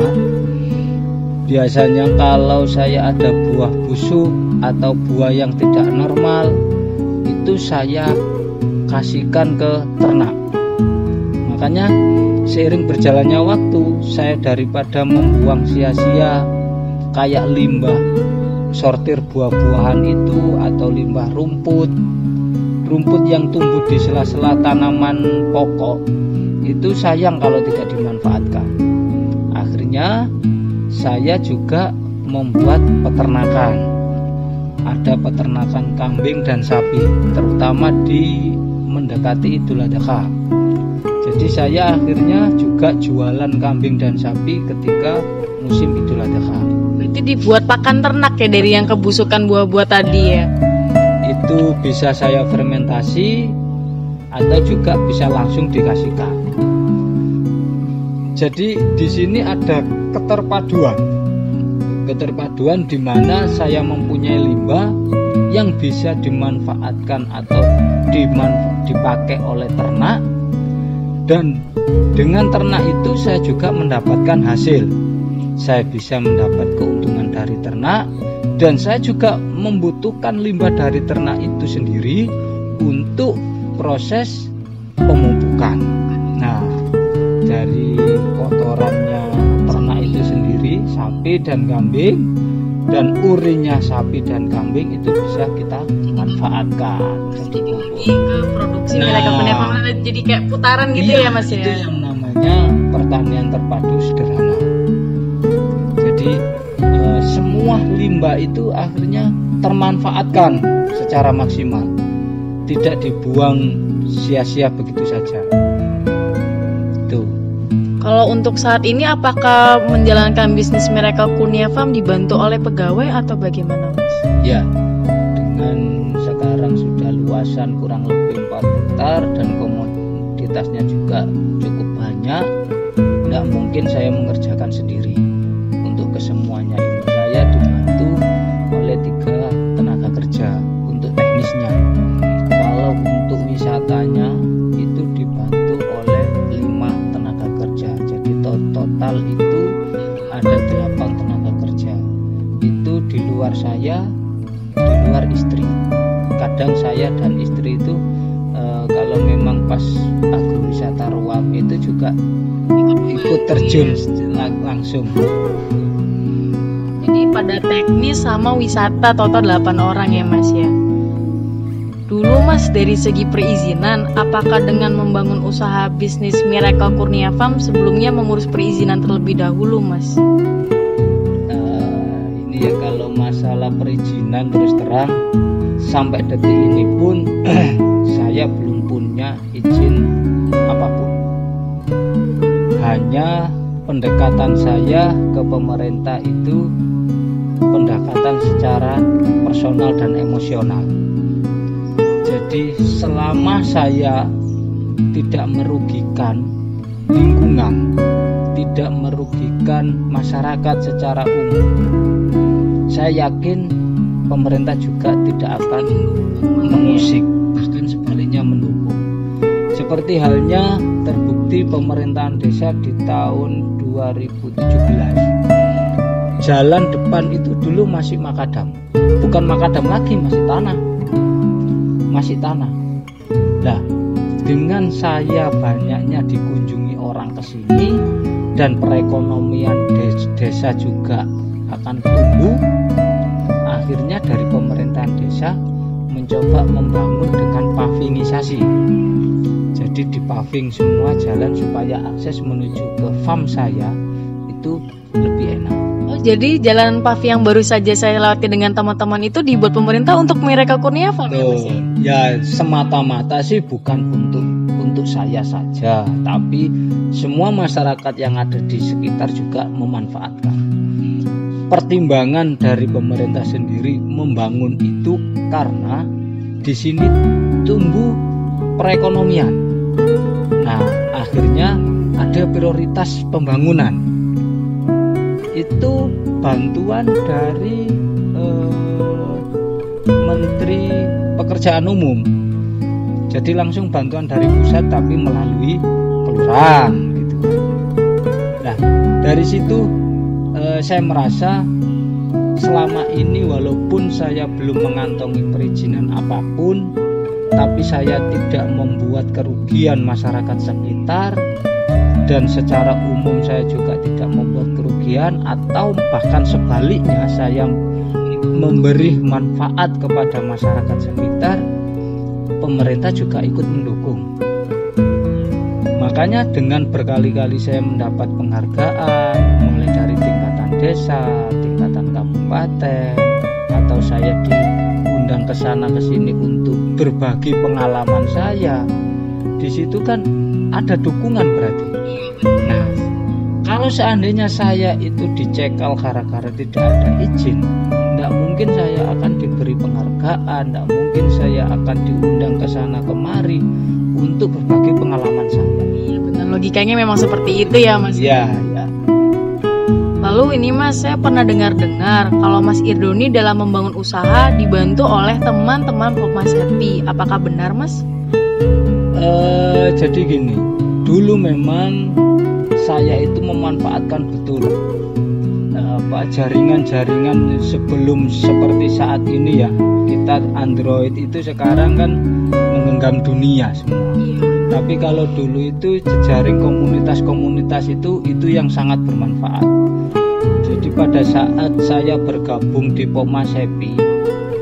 [SPEAKER 2] biasanya kalau saya ada buah busuk atau buah yang tidak normal, itu saya kasihkan ke ternak. Makanya seiring berjalannya waktu, saya daripada membuang sia-sia kayak limbah sortir buah-buahan itu atau limbah rumput yang tumbuh di sela-sela tanaman pokok, itu sayang kalau tidak dimanfaatkan. Akhirnya saya juga membuat peternakan. Ada peternakan kambing dan sapi, terutama di mendekati Idul Adha. Jadi saya akhirnya juga jualan kambing dan sapi ketika musim Idul Adha.
[SPEAKER 1] Berarti dibuat pakan ternak ya dari yang kebusukan buah-buah tadi ya?
[SPEAKER 2] Itu bisa saya fermentasi atau juga bisa langsung dikasihkan. Jadi di sini ada keterpaduan di mana saya mempunyai limbah yang bisa dimanfaatkan atau dipakai oleh ternak, dan dengan ternak itu saya juga mendapatkan hasil. Saya bisa mendapat keuntungan dari ternak Dan saya juga membutuhkan limbah dari ternak itu sendiri untuk proses pemupukan. Nah, dari kotorannya ternak itu sendiri, sapi dan kambing, dan urinnya sapi dan kambing itu bisa kita manfaatkan.
[SPEAKER 1] Jadi lagi ke produksi mereka benar-benar jadi kayak putaran gitu ya Mas ya.
[SPEAKER 2] Itu yang namanya pertanian terpadu sederhana. Jadi semua limbah itu akhirnya termanfaatkan secara maksimal, tidak dibuang sia-sia begitu saja. Tuh.
[SPEAKER 1] Kalau untuk saat ini apakah menjalankan bisnis Miracle Kurnia Farm dibantu oleh pegawai atau bagaimana Mas?
[SPEAKER 2] Ya, dengan sekarang sudah luasan kurang lebih 4 hektar dan komoditasnya juga cukup banyak, tidak mungkin saya mengerjakan sendiri. Untuk kesemuanya ini saya dibantu oleh 3 tenaga kerja untuk teknisnya. Kalau untuk wisatanya itu dibantu oleh 5 tenaga kerja. Jadi total itu ada 8 tenaga kerja. Itu di luar saya, di luar istri. Kadang saya dan istri itu kalau memang pas agrowisata Ruam itu juga ikut terjun langsung.
[SPEAKER 1] Jadi pada teknis sama wisata total 8 orang ya Mas ya. Dulu Mas dari segi perizinan, apakah dengan membangun usaha bisnis Miracle Kurnia Farm sebelumnya mengurus perizinan terlebih dahulu Mas?
[SPEAKER 2] Ini ya kalau masalah perizinan terus terang sampai detik ini pun saya belum punya izin apapun. Hanya pendekatan saya ke pemerintah itu pendekatan secara personal dan emosional. Jadi selama saya tidak merugikan lingkungan, tidak merugikan masyarakat secara umum, saya yakin pemerintah juga tidak akan mengusik, bahkan sebaliknya mendukung. Seperti halnya terbukti pemerintahan desa di tahun 2017. Jalan depan itu dulu masih makadam, bukan makadam lagi, masih tanah. Nah, dengan saya banyaknya dikunjungi orang ke sini dan perekonomian desa juga akan tumbuh, akhirnya dari pemerintahan desa mencoba membangun dengan pavingisasi. Jadi dipaving semua jalan supaya akses menuju ke farm saya itu lebih enak.
[SPEAKER 1] Oh, jadi jalan paving yang baru saja saya lewati dengan teman-teman itu dibuat pemerintah untuk Miracle Kurnia Farm ya Mas?
[SPEAKER 2] Ya semata-mata sih bukan untuk saya saja, tapi semua masyarakat yang ada di sekitar juga memanfaatkan. Pertimbangan dari pemerintah sendiri membangun itu karena di sini tumbuh perekonomian. Nah, akhirnya ada prioritas pembangunan. Itu bantuan dari Menteri Pekerjaan Umum. Jadi langsung bantuan dari pusat tapi melalui kelurahan gitu. Nah, dari situ saya merasa selama ini walaupun saya belum mengantongi perizinan apapun, tapi saya tidak membuat kerugian masyarakat sekitar, dan secara umum saya juga tidak membuat kerugian, atau bahkan sebaliknya saya memberi manfaat kepada masyarakat sekitar, pemerintah juga ikut mendukung. Makanya dengan berkali-kali saya mendapat penghargaan, mulai dari tingkatan desa, tingkatan kabupaten, atau saya diundang ke sana ke sini untuk berbagi pengalaman saya. Di situ kan ada dukungan berarti. Nah, kalau seandainya saya itu dicekal gara-gara tidak ada izin, tidak mungkin saya akan diberi penghargaan, tidak mungkin saya akan diundang ke sana kemari untuk berbagi pengalaman saya.
[SPEAKER 1] Iya benar, logikanya memang seperti itu ya Mas.
[SPEAKER 2] Iya.
[SPEAKER 1] Lalu ini Mas, saya pernah dengar kalau Mas Irdoni dalam membangun usaha dibantu oleh teman-teman Mas Happy. Apakah benar Mas?
[SPEAKER 2] Jadi gini, dulu memang saya itu memanfaatkan betul jaringan-jaringan sebelum seperti saat ini ya. Kita Android itu sekarang kan menggenggam dunia semua. Tapi kalau dulu itu jejaring komunitas-komunitas itu yang sangat bermanfaat. Jadi pada saat saya bergabung di Pommas Happy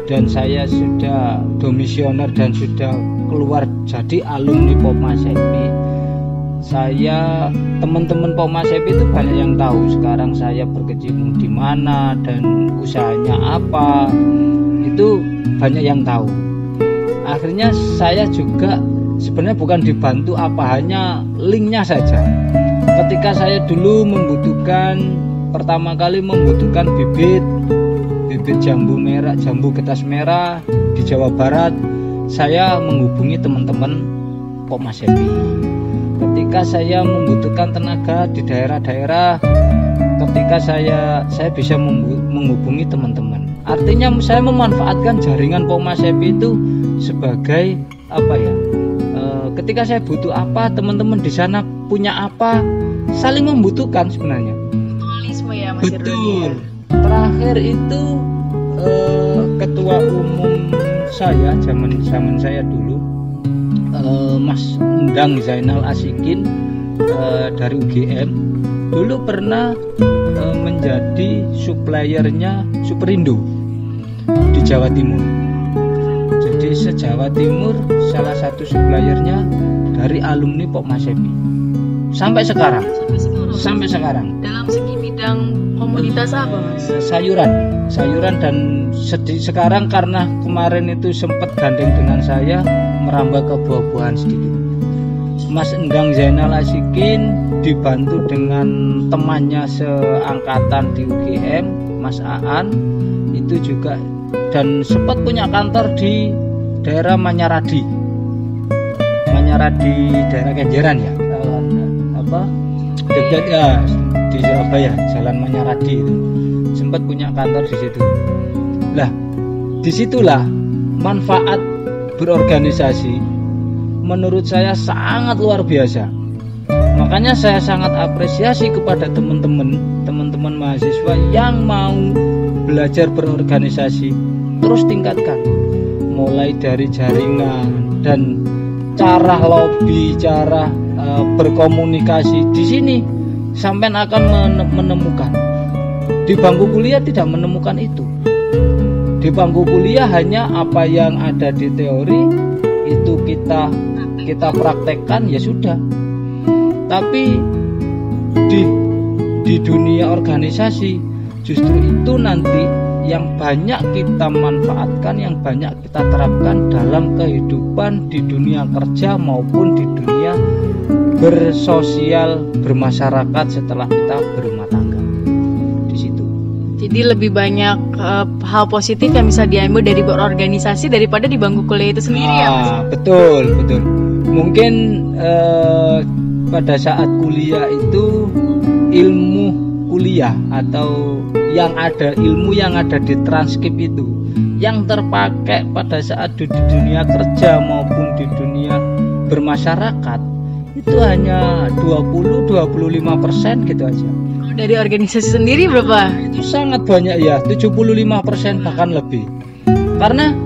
[SPEAKER 2] dan saya sudah domisioner dan sudah keluar jadi alumni Pommas Happy, saya teman-teman Pommas Happy itu banyak yang tahu sekarang saya berkecimpung di mana dan usahanya apa, itu banyak yang tahu. Akhirnya saya juga sebenarnya bukan dibantu apa, hanya linknya saja. Ketika saya dulu pertama kali membutuhkan bibit jambu merah, jambu getas merah di Jawa Barat, saya menghubungi teman-teman Pommas Happy. Ketika saya membutuhkan tenaga di daerah-daerah, ketika saya bisa menghubungi teman-teman. Artinya saya memanfaatkan jaringan Pommas Happy itu sebagai apa ya? Ketika saya butuh apa, teman-teman di sana punya apa, saling membutuhkan sebenarnya.
[SPEAKER 1] Mutualisme ya Mas Irwan.
[SPEAKER 2] Betul. Terakhir itu ketua umum saya zaman saya dulu, Mas Endang Zainal Asikin dari UGM, dulu pernah menjadi suppliernya Superindo di Jawa Timur. Jadi se-Jawa Timur salah satu suppliernya dari alumni Pommas Happy sampai sekarang.
[SPEAKER 1] Dalam segi bidang komoditas apa Mas?
[SPEAKER 2] Sayuran dan sekarang karena kemarin itu sempat gandeng dengan saya merambah ke buah-buahan sedikit. Mas Endang Zainal Asikin dibantu dengan temannya seangkatan di UGM, Mas Aan, itu juga, dan sempat punya kantor di daerah Manyaradi daerah Kenjeran ya, dekat ya di Surabaya, Jalan Manyaradi itu sempat punya kantor di situ. Lah, disitulah manfaat berorganisasi menurut saya sangat luar biasa. Makanya saya sangat apresiasi kepada teman-teman mahasiswa yang mau belajar berorganisasi, terus tingkatkan, mulai dari jaringan dan cara lobby, cara berkomunikasi. Di sini sampai akan menemukan. Di bangku kuliah tidak menemukan itu. Di bangku kuliah hanya apa yang ada di teori itu kita praktekkan, ya sudah. Tapi di dunia organisasi justru itu nanti yang banyak kita manfaatkan, yang banyak kita terapkan dalam kehidupan di dunia kerja maupun di dunia bersosial, bermasyarakat setelah kita berumah tangga. Di situ.
[SPEAKER 1] Jadi lebih banyak hal positif yang bisa diambil dari berorganisasi daripada di bangku kuliah itu sendiri ya Mas?
[SPEAKER 2] Betul. Mungkin pada saat kuliah itu ilmu kuliah atau ilmu yang ada di transkrip itu yang terpakai pada saat di dunia kerja maupun di dunia bermasyarakat itu hanya 20-25% gitu aja.
[SPEAKER 1] Dari organisasi sendiri berapa?
[SPEAKER 2] Itu sangat banyak ya, 75% bahkan lebih. Karena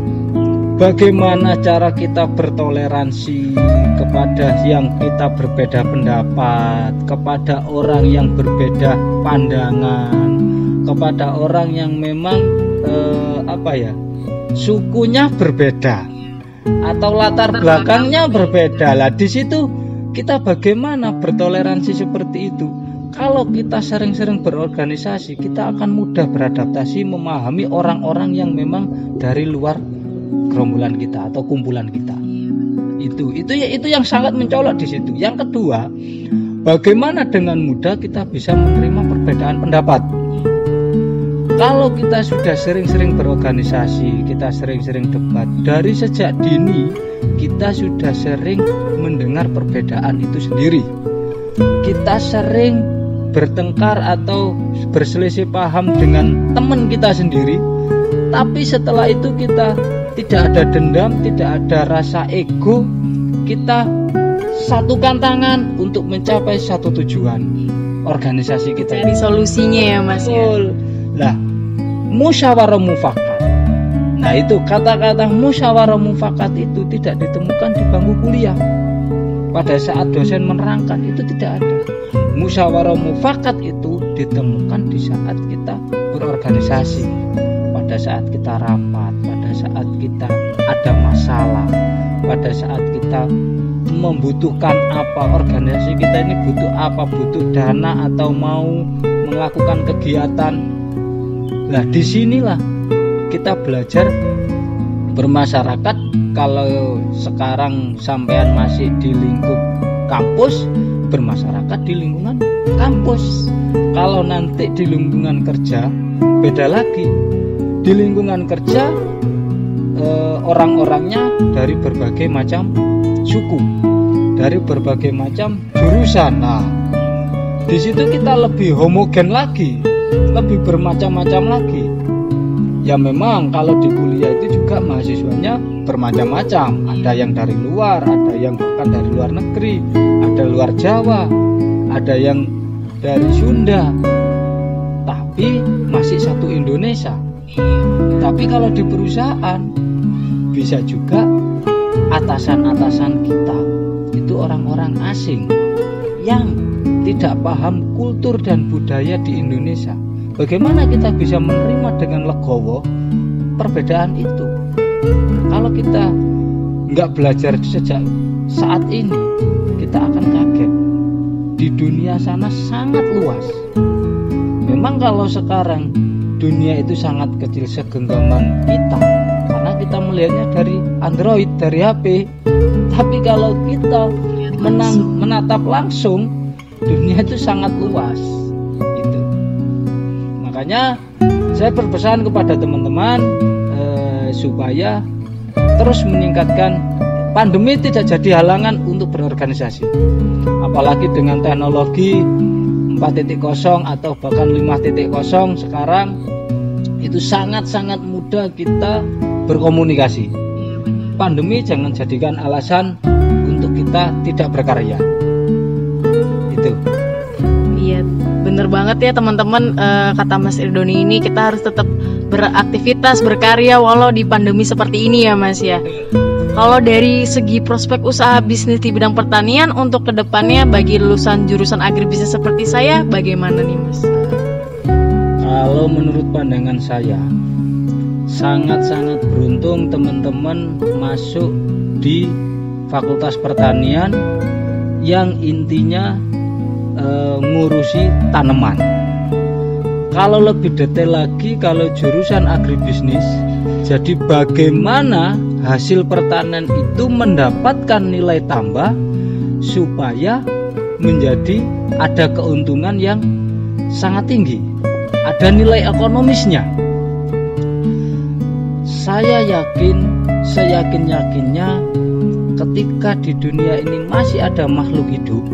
[SPEAKER 2] bagaimana cara kita bertoleransi kepada yang kita berbeda pendapat, kepada orang yang berbeda pandangan, kepada orang yang memang sukunya berbeda atau latar belakangnya berbeda. Lah di situ kita bagaimana bertoleransi seperti itu? Kalau kita sering-sering berorganisasi, kita akan mudah beradaptasi, memahami orang-orang yang memang dari luar gerombolan kita atau kumpulan kita. Itu yang sangat mencolok di situ. Yang kedua, bagaimana dengan mudah kita bisa menerima perbedaan pendapat. Kalau kita sudah sering-sering berorganisasi, kita sering-sering debat, dari sejak dini kita sudah sering mendengar perbedaan itu sendiri. Kita sering bertengkar atau berselisih paham dengan teman kita sendiri, tapi setelah itu kita tidak ada dendam, tidak ada rasa ego, kita satukan tangan untuk mencapai satu tujuan. organisasi kita
[SPEAKER 1] Cari solusinya ya Mas ya.
[SPEAKER 2] Betul. Lah, musyawarah mufakat. Nah, itu kata-kata musyawarah mufakat itu tidak ditemukan di bangku kuliah. Pada saat dosen menerangkan itu tidak ada. Musyawarah mufakat itu ditemukan di saat kita berorganisasi, pada saat kita rapat, pada saat kita ada masalah, pada saat kita membutuhkan apa, organisasi kita ini butuh apa, butuh dana atau mau melakukan kegiatan. Nah, disinilah kita belajar bermasyarakat. Kalau sekarang sampean masih di lingkup kampus, bermasyarakat di lingkungan kampus. Kalau nanti di lingkungan kerja, beda lagi. Di lingkungan kerja orang-orangnya dari berbagai macam suku, dari berbagai macam jurusan. Nah, di situ kita lebih homogen lagi, lebih bermacam-macam lagi. Ya memang kalau di kuliah itu juga mahasiswanya bermacam-macam. Ada yang dari luar, ada yang bahkan dari luar negeri, ada luar Jawa, ada yang dari Sunda, tapi masih satu Indonesia. Tapi kalau di perusahaan bisa juga atasan-atasan kita itu orang-orang asing yang tidak paham kultur dan budaya di Indonesia. Bagaimana kita bisa menerima dengan legowo perbedaan itu? Kalau kita nggak belajar sejak saat ini, kita akan kaget. Di dunia sana sangat luas. Memang kalau sekarang dunia itu sangat kecil segenggaman kita, karena kita melihatnya dari Android, dari HP. Tapi kalau kita menatap langsung, dunia itu sangat luas. Itu. Makanya saya berpesan kepada teman-teman supaya terus meningkatkan. Pandemi tidak jadi halangan untuk berorganisasi. Apalagi dengan teknologi 4.0 atau bahkan 5.0 sekarang, itu sangat-sangat mudah kita berkomunikasi. Pandemi jangan jadikan alasan untuk kita tidak berkarya. Itu.
[SPEAKER 1] Iya, bener banget ya teman-teman, kata Mas Irdoni ini kita harus tetap beraktivitas, berkarya walau di pandemi seperti ini ya Mas ya. Kalau dari segi prospek usaha bisnis di bidang pertanian untuk kedepannya bagi lulusan jurusan agribisnis seperti saya, bagaimana nih Mas?
[SPEAKER 2] Kalau menurut pandangan saya, sangat-sangat beruntung teman-teman masuk di Fakultas Pertanian yang intinya ngurusi tanaman. Kalau lebih detail lagi, kalau jurusan agribisnis, jadi bagaimana hasil pertanian itu mendapatkan nilai tambah supaya menjadi ada keuntungan yang sangat tinggi, ada nilai ekonomisnya. Saya yakin-yakinnya ketika di dunia ini masih ada makhluk hidup,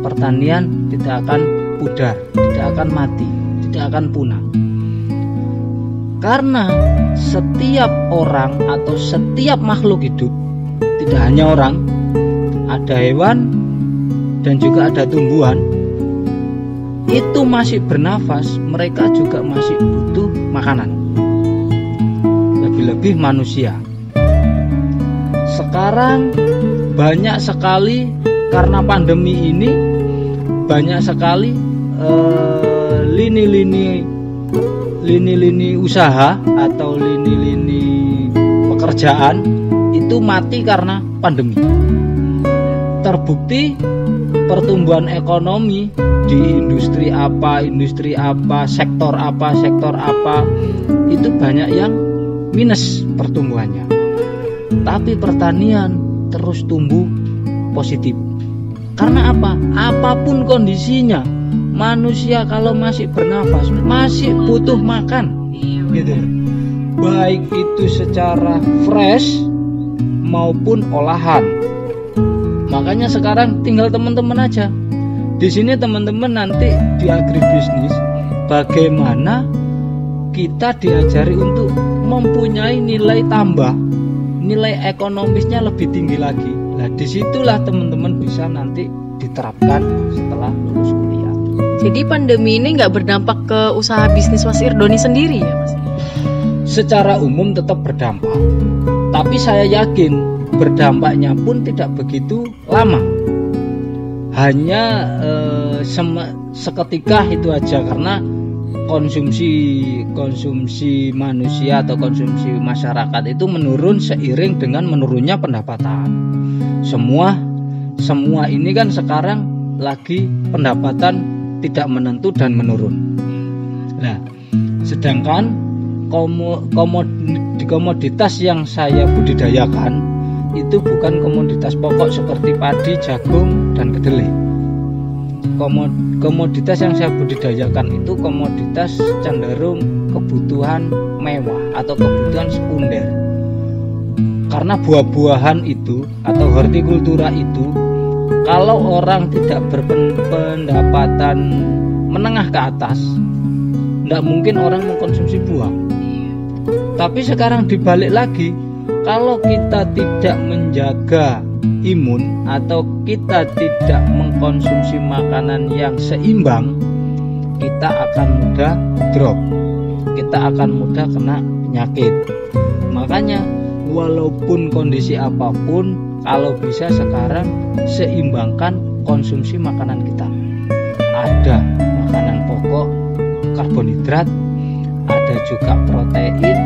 [SPEAKER 2] pertanian tidak akan pudar, tidak akan mati, tidak akan punah. Karena setiap orang atau setiap makhluk hidup, tidak hanya orang, ada hewan dan juga ada tumbuhan, itu masih bernafas, mereka juga masih butuh makanan. Lebih-lebih manusia. Sekarang banyak sekali karena pandemi ini, banyak sekali lini-lini usaha atau lini-lini pekerjaan itu mati karena pandemi. Terbukti pertumbuhan ekonomi di industri apa, sektor apa itu banyak yang minus pertumbuhannya. Tapi pertanian terus tumbuh positif. Karena apa? Apapun kondisinya, manusia kalau masih bernafas masih butuh makan, gitu. Baik itu secara fresh maupun olahan. Makanya sekarang tinggal teman-teman aja. Di sini teman-teman nanti di agribisnis, bagaimana kita diajari untuk mempunyai nilai tambah, nilai ekonomisnya lebih tinggi lagi. Nah, disitulah teman-teman bisa nanti diterapkan setelah lulus kuliah.
[SPEAKER 1] Jadi pandemi ini nggak berdampak ke usaha bisnis Mas Irdoni sendiri ya Mas?
[SPEAKER 2] Secara umum tetap berdampak, tapi saya yakin berdampaknya pun tidak begitu lama. Hanya seketika itu aja, karena konsumsi manusia atau konsumsi masyarakat itu menurun seiring dengan menurunnya pendapatan. Semua ini kan sekarang lagi pendapatan tidak menentu dan menurun. Nah, sedangkan komoditas yang saya budidayakan itu bukan komoditas pokok seperti padi, jagung, dan kedelai. Komoditas yang saya budidayakan itu komoditas cenderung kebutuhan mewah atau kebutuhan sekunder. Karena buah-buahan itu atau hortikultura itu, kalau orang tidak berpendapatan menengah ke atas, tidak mungkin orang mengkonsumsi buah. Tapi sekarang dibalik lagi, kalau kita tidak menjaga imun atau kita tidak mengkonsumsi makanan yang seimbang, kita akan mudah drop, kita akan mudah kena penyakit. Makanya walaupun kondisi apapun, kalau bisa sekarang seimbangkan konsumsi makanan kita. Ada makanan pokok, karbohidrat, ada juga protein,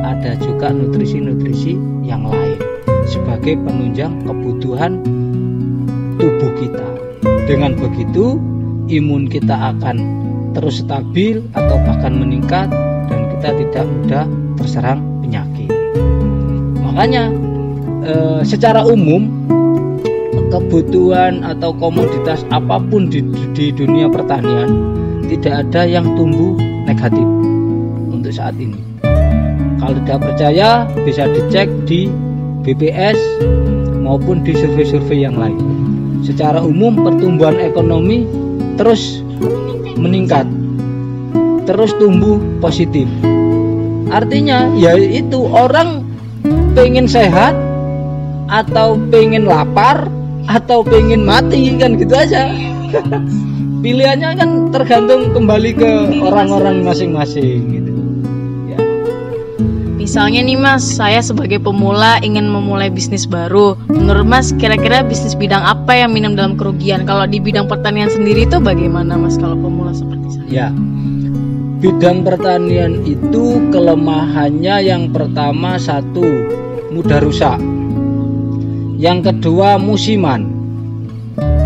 [SPEAKER 2] ada juga nutrisi-nutrisi yang lain sebagai penunjang kebutuhan tubuh kita. Dengan begitu, imun kita akan terus stabil atau bahkan meningkat dan kita tidak mudah terserang penyakit. Makanya secara umum kebutuhan atau komoditas apapun di dunia pertanian tidak ada yang tumbuh negatif untuk saat ini. Kalau tidak percaya bisa dicek di BPS maupun di survei-survei yang lain. Secara umum pertumbuhan ekonomi terus meningkat, terus tumbuh positif. Artinya yaitu orang pengen sehat atau pengen lapar atau pengen mati, kan gitu aja. Pilihannya kan tergantung kembali ke orang-orang masing-masing gitu.
[SPEAKER 1] Misalnya nih Mas, saya sebagai pemula ingin memulai bisnis baru. Menurut Mas, kira-kira bisnis bidang apa yang minim dalam kerugian? Kalau di bidang pertanian sendiri itu bagaimana Mas kalau pemula seperti saya?
[SPEAKER 2] Ya, bidang pertanian itu kelemahannya yang pertama satu, mudah rusak. Yang kedua musiman.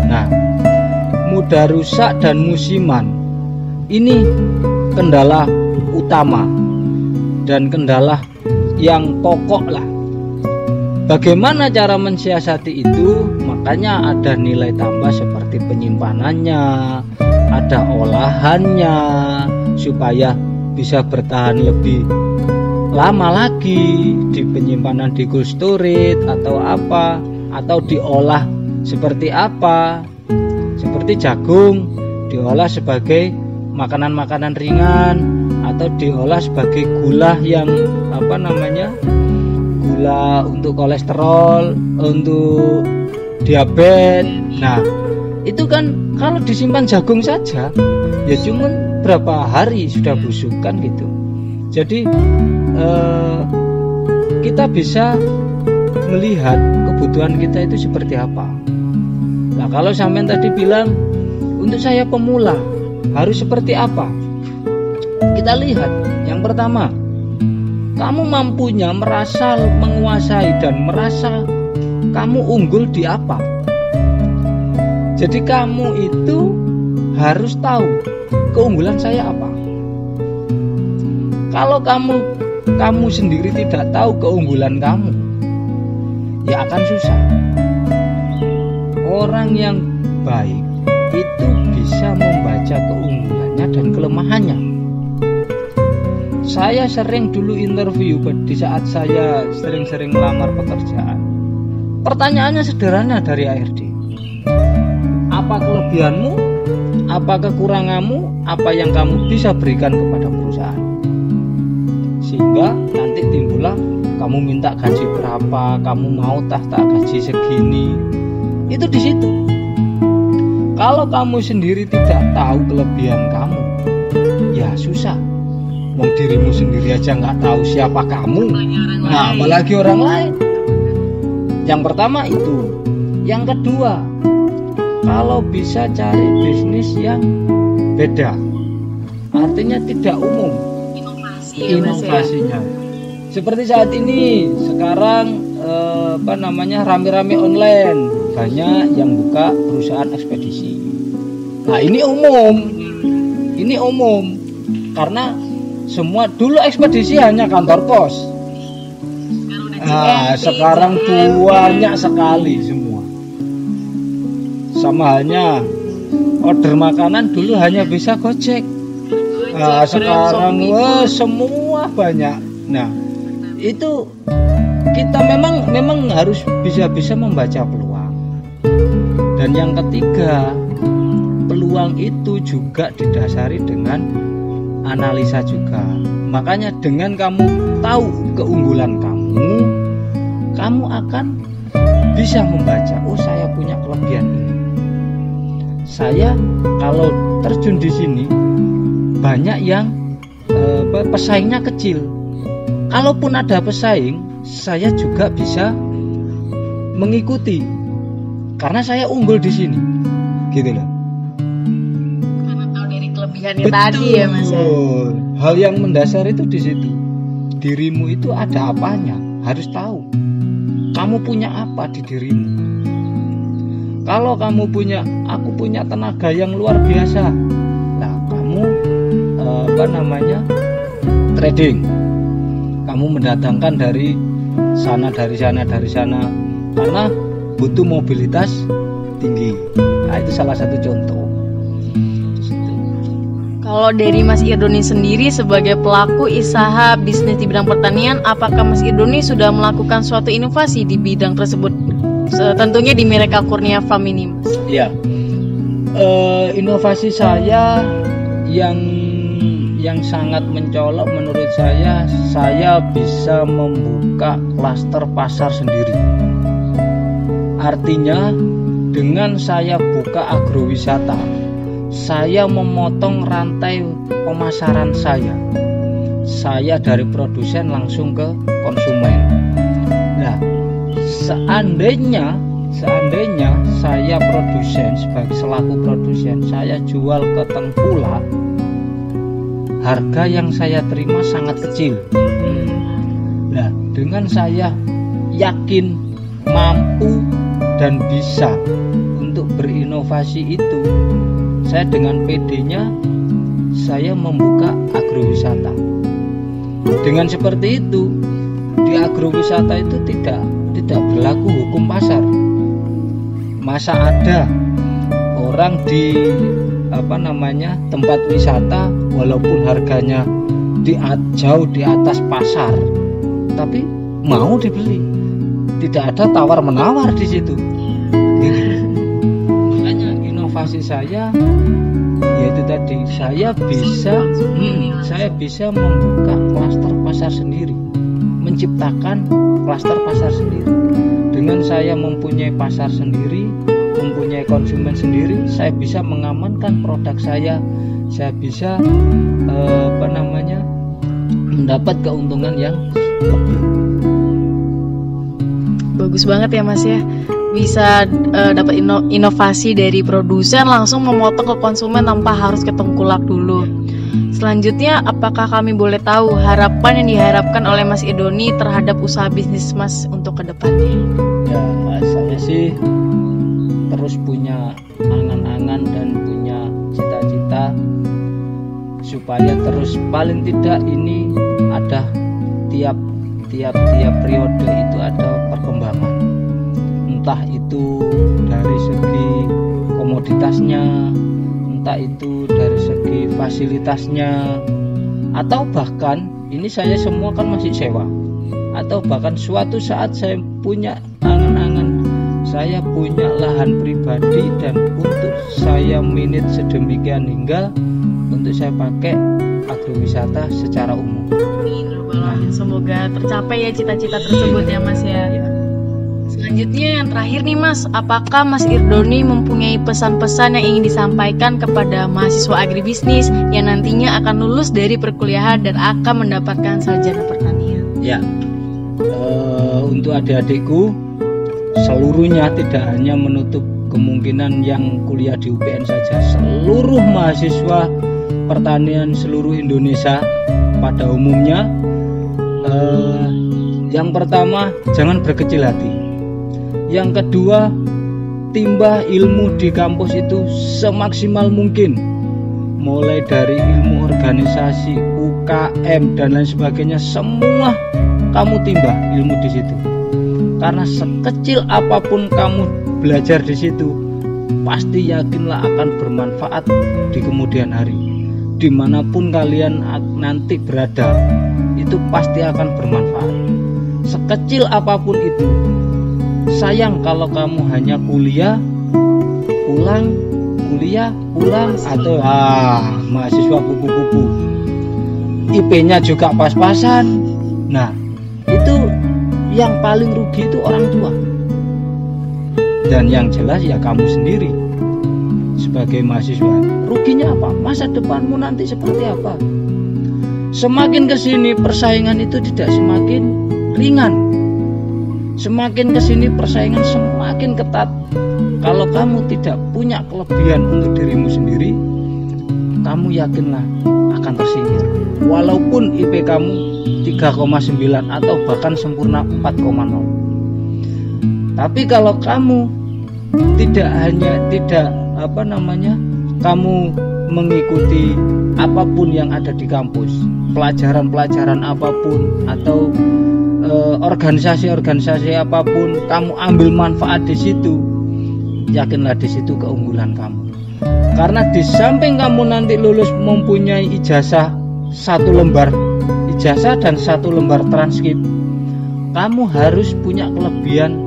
[SPEAKER 2] Nah, mudah rusak dan musiman ini kendala utama dan kendala yang pokok lah. Bagaimana cara mensiasati itu? Makanya ada nilai tambah seperti penyimpanannya, ada olahannya supaya bisa bertahan lebih lama lagi di penyimpanan di cold storage atau apa, atau diolah seperti apa. Seperti jagung diolah sebagai makanan-makanan ringan atau diolah sebagai gula yang gula untuk kolesterol, untuk diabetes. Nah, itu kan kalau disimpan jagung saja ya cuman berapa hari sudah busuk kan gitu. Jadi kita bisa melihat kebutuhan kita itu seperti apa. Nah, kalau sampean tadi bilang untuk saya pemula harus seperti apa? Kita lihat yang pertama, kamu mampunya merasa menguasai dan merasa kamu unggul di apa. Jadi kamu itu harus tahu keunggulan saya apa. Kalau kamu sendiri tidak tahu keunggulan kamu, ya akan susah. Orang yang baik itu bisa membaca keunggulannya dan kelemahannya. Saya sering dulu interview di saat saya sering-sering melamar pekerjaan. Pertanyaannya sederhana dari ARD. Apa kelebihanmu? Apa kekuranganmu? Apa yang kamu bisa berikan kepada perusahaan? Sehingga nanti timbullah kamu minta gaji berapa, kamu mau tahta gaji segini. Itu di situ. Kalau kamu sendiri tidak tahu kelebihan kamu, ya susah. Wong dirimu sendiri aja nggak tahu siapa kamu, nah apalagi orang lain. Yang pertama itu. Yang kedua, kalau bisa cari bisnis yang beda, artinya tidak umum, inovasinya. Seperti saat ini, sekarang rame-rame online, banyak yang buka perusahaan ekspedisi. Nah ini umum, karena semua dulu ekspedisi hanya kantor pos. Nah sekarang banyak sekali semua. Sama halnya order makanan dulu hanya bisa Gojek. Nah sekarang semua banyak. Nah itu kita memang harus bisa membaca peluang. Dan yang ketiga, peluang itu juga didasari dengan analisa juga. Makanya dengan kamu tahu keunggulan kamu akan bisa membaca, oh saya punya kelebihan ini. Saya kalau terjun di sini banyak yang pesaingnya kecil. Kalaupun ada pesaing, saya juga bisa mengikuti karena saya unggul di sini, gitu loh.
[SPEAKER 1] Karena tahu dari kelebihannya tadi ya Mas ya.
[SPEAKER 2] Hal yang mendasar itu di situ. Dirimu itu ada apanya, harus tahu. Kamu punya apa di dirimu? Kalau kamu aku punya tenaga yang luar biasa. Nah, kamu trading. Kamu mendatangkan dari sana karena butuh mobilitas tinggi. Nah, itu salah satu contoh.
[SPEAKER 1] Kalau dari Mas Irdoni sendiri sebagai pelaku usaha bisnis di bidang pertanian, apakah Mas Irdoni sudah melakukan suatu inovasi di bidang tersebut? Tentunya di Miracle Kurnia Farm ini, Mas.
[SPEAKER 2] Iya. Inovasi saya yang sangat mencolok menurut saya bisa membuka klaster pasar sendiri. Artinya dengan saya buka agrowisata, saya memotong rantai pemasaran saya dari produsen langsung ke konsumen. Nah, seandainya saya produsen, sebagai selaku produsen, saya jual ke tengkulak, harga yang saya terima sangat kecil. Nah, dengan saya yakin mampu dan bisa untuk berinovasi itu, saya dengan PD-nya saya membuka agrowisata. Dengan seperti itu, di agrowisata itu tidak berlaku hukum pasar. Masa ada orang di tempat wisata walaupun harganya jauh di atas pasar, tapi mau dibeli. Tidak ada tawar menawar di situ. Makanya inovasi saya yaitu tadi, saya bisa membuka klaster pasar sendiri, menciptakan klaster pasar sendiri. Dengan saya mempunyai pasar sendiri, mempunyai konsumen sendiri, saya bisa mengamankan produk saya bisa mendapat keuntungan yang lebih.
[SPEAKER 1] Bagus banget ya Mas ya, bisa dapat inovasi dari produsen langsung memotong ke konsumen tanpa harus ke tengkulak dulu. Selanjutnya, apakah kami boleh tahu harapan yang diharapkan oleh Mas Irdoni terhadap usaha bisnis Mas untuk kedepannya?
[SPEAKER 2] Ya, saya sih terus punya angan-angan dan punya cita-cita supaya terus, paling tidak ini ada tiap periode itu ada perkembangan, entah itu dari segi komoditasnya, entah itu dari segi fasilitasnya, atau bahkan ini saya semua kan masih sewa, atau bahkan suatu saat saya punya angan-angan, saya punya lahan pribadi dan untuk saya minit sedemikian hingga untuk saya pakai agrowisata secara umum.
[SPEAKER 1] Semoga tercapai ya cita-cita tersebut ya Mas ya. Selanjutnya yang terakhir nih Mas, apakah Mas Irdoni mempunyai pesan-pesan yang ingin disampaikan kepada mahasiswa agribisnis yang nantinya akan lulus dari perkuliahan dan akan mendapatkan sarjana pertanian?
[SPEAKER 2] Ya, untuk adik-adikku seluruhnya, tidak hanya menutup kemungkinan yang kuliah di UPN saja, seluruh mahasiswa pertanian seluruh Indonesia pada umumnya, yang pertama jangan berkecil hati. Yang kedua, timba ilmu di kampus itu semaksimal mungkin, mulai dari ilmu organisasi, UKM dan lain sebagainya, semua kamu timba ilmu di situ. Karena sekecil apapun kamu belajar di situ, pasti yakinlah akan bermanfaat di kemudian hari. Dimanapun kalian nanti berada, itu pasti akan bermanfaat. Sekecil apapun itu. Sayang kalau kamu hanya kuliah, pulang, atau mahasiswa kupu-kupu, IP-nya juga pas-pasan. Nah, itu yang paling rugi itu orang tua. Dan yang jelas ya kamu sendiri sebagai mahasiswa. Ruginya apa? Masa depanmu nanti seperti apa? Semakin kesini persaingan itu tidak semakin ringan. Semakin kesini persaingan semakin ketat. Kalau kamu tidak punya kelebihan untuk dirimu sendiri, kamu yakinlah akan tersingkir. Walaupun IP kamu 3,9 atau bahkan sempurna 4,0. Tapi kalau kamu kamu mengikuti apapun yang ada di kampus, pelajaran-pelajaran apapun atau organisasi-organisasi apapun, kamu ambil manfaat di situ, yakinlah di situ keunggulan kamu. Karena di samping kamu nanti lulus mempunyai ijazah 1 lembar ijazah dan 1 lembar transkrip, kamu harus punya kelebihan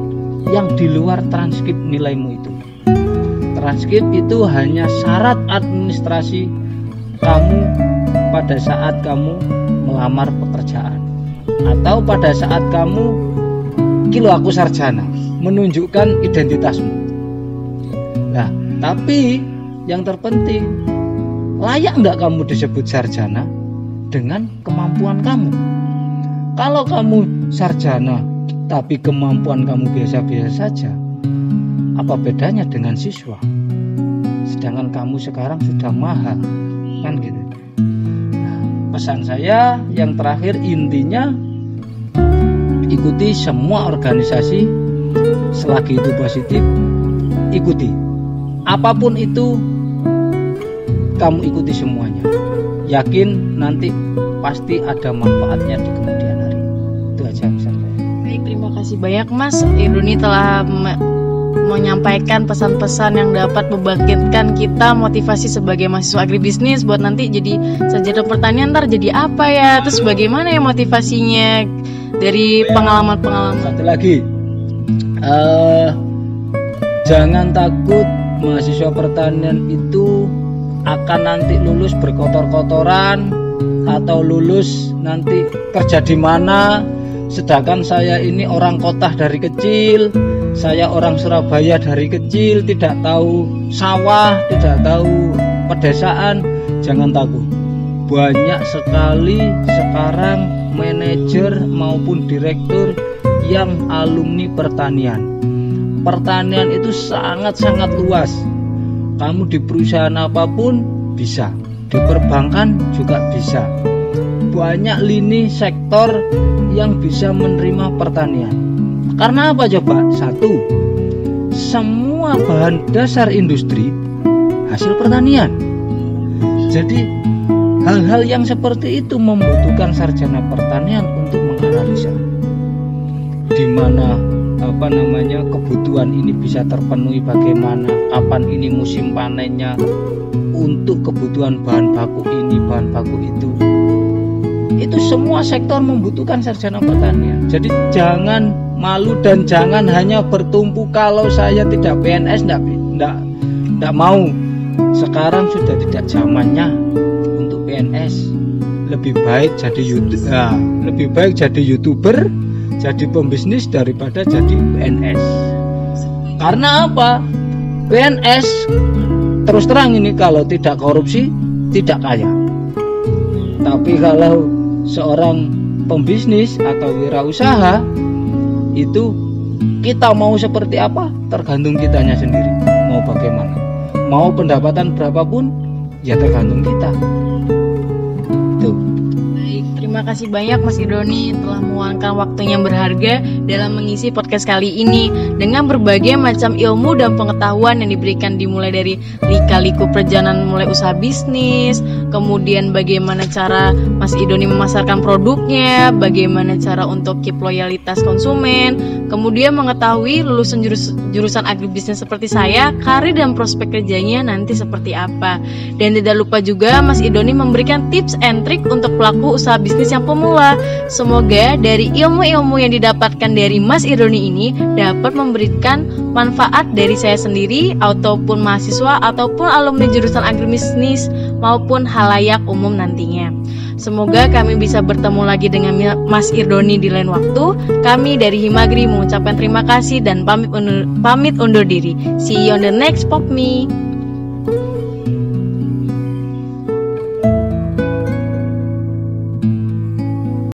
[SPEAKER 2] yang di luar transkrip nilaimu itu. Transkrip itu hanya syarat administrasi kamu pada saat kamu melamar pekerjaan, atau pada saat kamu aku sarjana, menunjukkan identitasmu. Nah, tapi yang terpenting, layak enggak kamu disebut sarjana dengan kemampuan kamu? Kalau kamu sarjana tapi kemampuan kamu biasa-biasa saja, apa bedanya dengan siswa? Sedangkan kamu sekarang sudah mahal, kan gitu. Nah, pesan saya yang terakhir, intinya ikuti semua organisasi selagi itu positif. Ikuti apapun itu, kamu ikuti semuanya. Yakin nanti pasti ada manfaatnya di kemudian hari. Itu aja pesan saya.
[SPEAKER 1] Baik, terima kasih banyak Mas Irdoni telah menyampaikan pesan-pesan yang dapat membangkitkan kita motivasi sebagai mahasiswa agribisnis buat nanti jadi sarjana pertanian. Ntar jadi apa ya, terus bagaimana ya motivasinya dari pengalaman-pengalaman.
[SPEAKER 2] Satu lagi, jangan takut mahasiswa pertanian itu akan nanti lulus berkotor-kotoran atau lulus nanti kerja di mana. Sedangkan saya ini orang kota dari kecil, saya orang Surabaya dari kecil, tidak tahu sawah, tidak tahu pedesaan. Jangan takut, banyak sekali sekarang manajer maupun direktur yang alumni pertanian. Pertanian itu sangat-sangat luas. Kamu di perusahaan apapun bisa, di perbankan juga bisa. Banyak lini sektor yang bisa menerima pertanian. Karena apa coba? Satu, semua bahan dasar industri hasil pertanian. Jadi hal-hal yang seperti itu membutuhkan sarjana pertanian untuk menganalisa di mana kebutuhan ini bisa terpenuhi, bagaimana, kapan ini musim panennya, untuk kebutuhan bahan baku ini, bahan baku itu. Itu semua sektor membutuhkan sarjana pertanian. Jadi jangan malu dan jangan hanya bertumpu kalau saya tidak PNS, tidak mau. Sekarang sudah tidak zamannya untuk PNS. Lebih baik jadi YouTuber, jadi pembisnis daripada jadi PNS. Karena apa? PNS terus terang ini kalau tidak korupsi tidak kaya. Tapi kalau seorang pembisnis atau wirausaha itu kita mau seperti apa tergantung kitanya sendiri. Mau bagaimana? Mau pendapatan berapapun ya tergantung kita. Tuh.
[SPEAKER 1] Baik, terima kasih banyak Mas Idoni telah meluangkan waktunya yang berharga dalam mengisi podcast kali ini dengan berbagai macam ilmu dan pengetahuan yang diberikan, dimulai dari lika-liku perjalanan mulai usaha bisnis, kemudian bagaimana cara Mas Idoni memasarkan produknya, bagaimana cara untuk keep loyalitas konsumen, kemudian mengetahui lulusan jurusan agribisnis seperti saya, karir dan prospek kerjanya nanti seperti apa. Dan tidak lupa juga Mas Idoni memberikan tips and trik untuk pelaku usaha bisnis yang pemula. Semoga dari ilmu-ilmu yang didapatkan dari Mas Idoni ini dapat memberikan manfaat dari saya sendiri ataupun mahasiswa ataupun alumni jurusan agribisnis maupun halayak umum nantinya. Semoga kami bisa bertemu lagi dengan Mas Idoni di lain waktu. Kami dari Himagri mengucapkan terima kasih dan pamit undur diri. See you on the next Pop Me.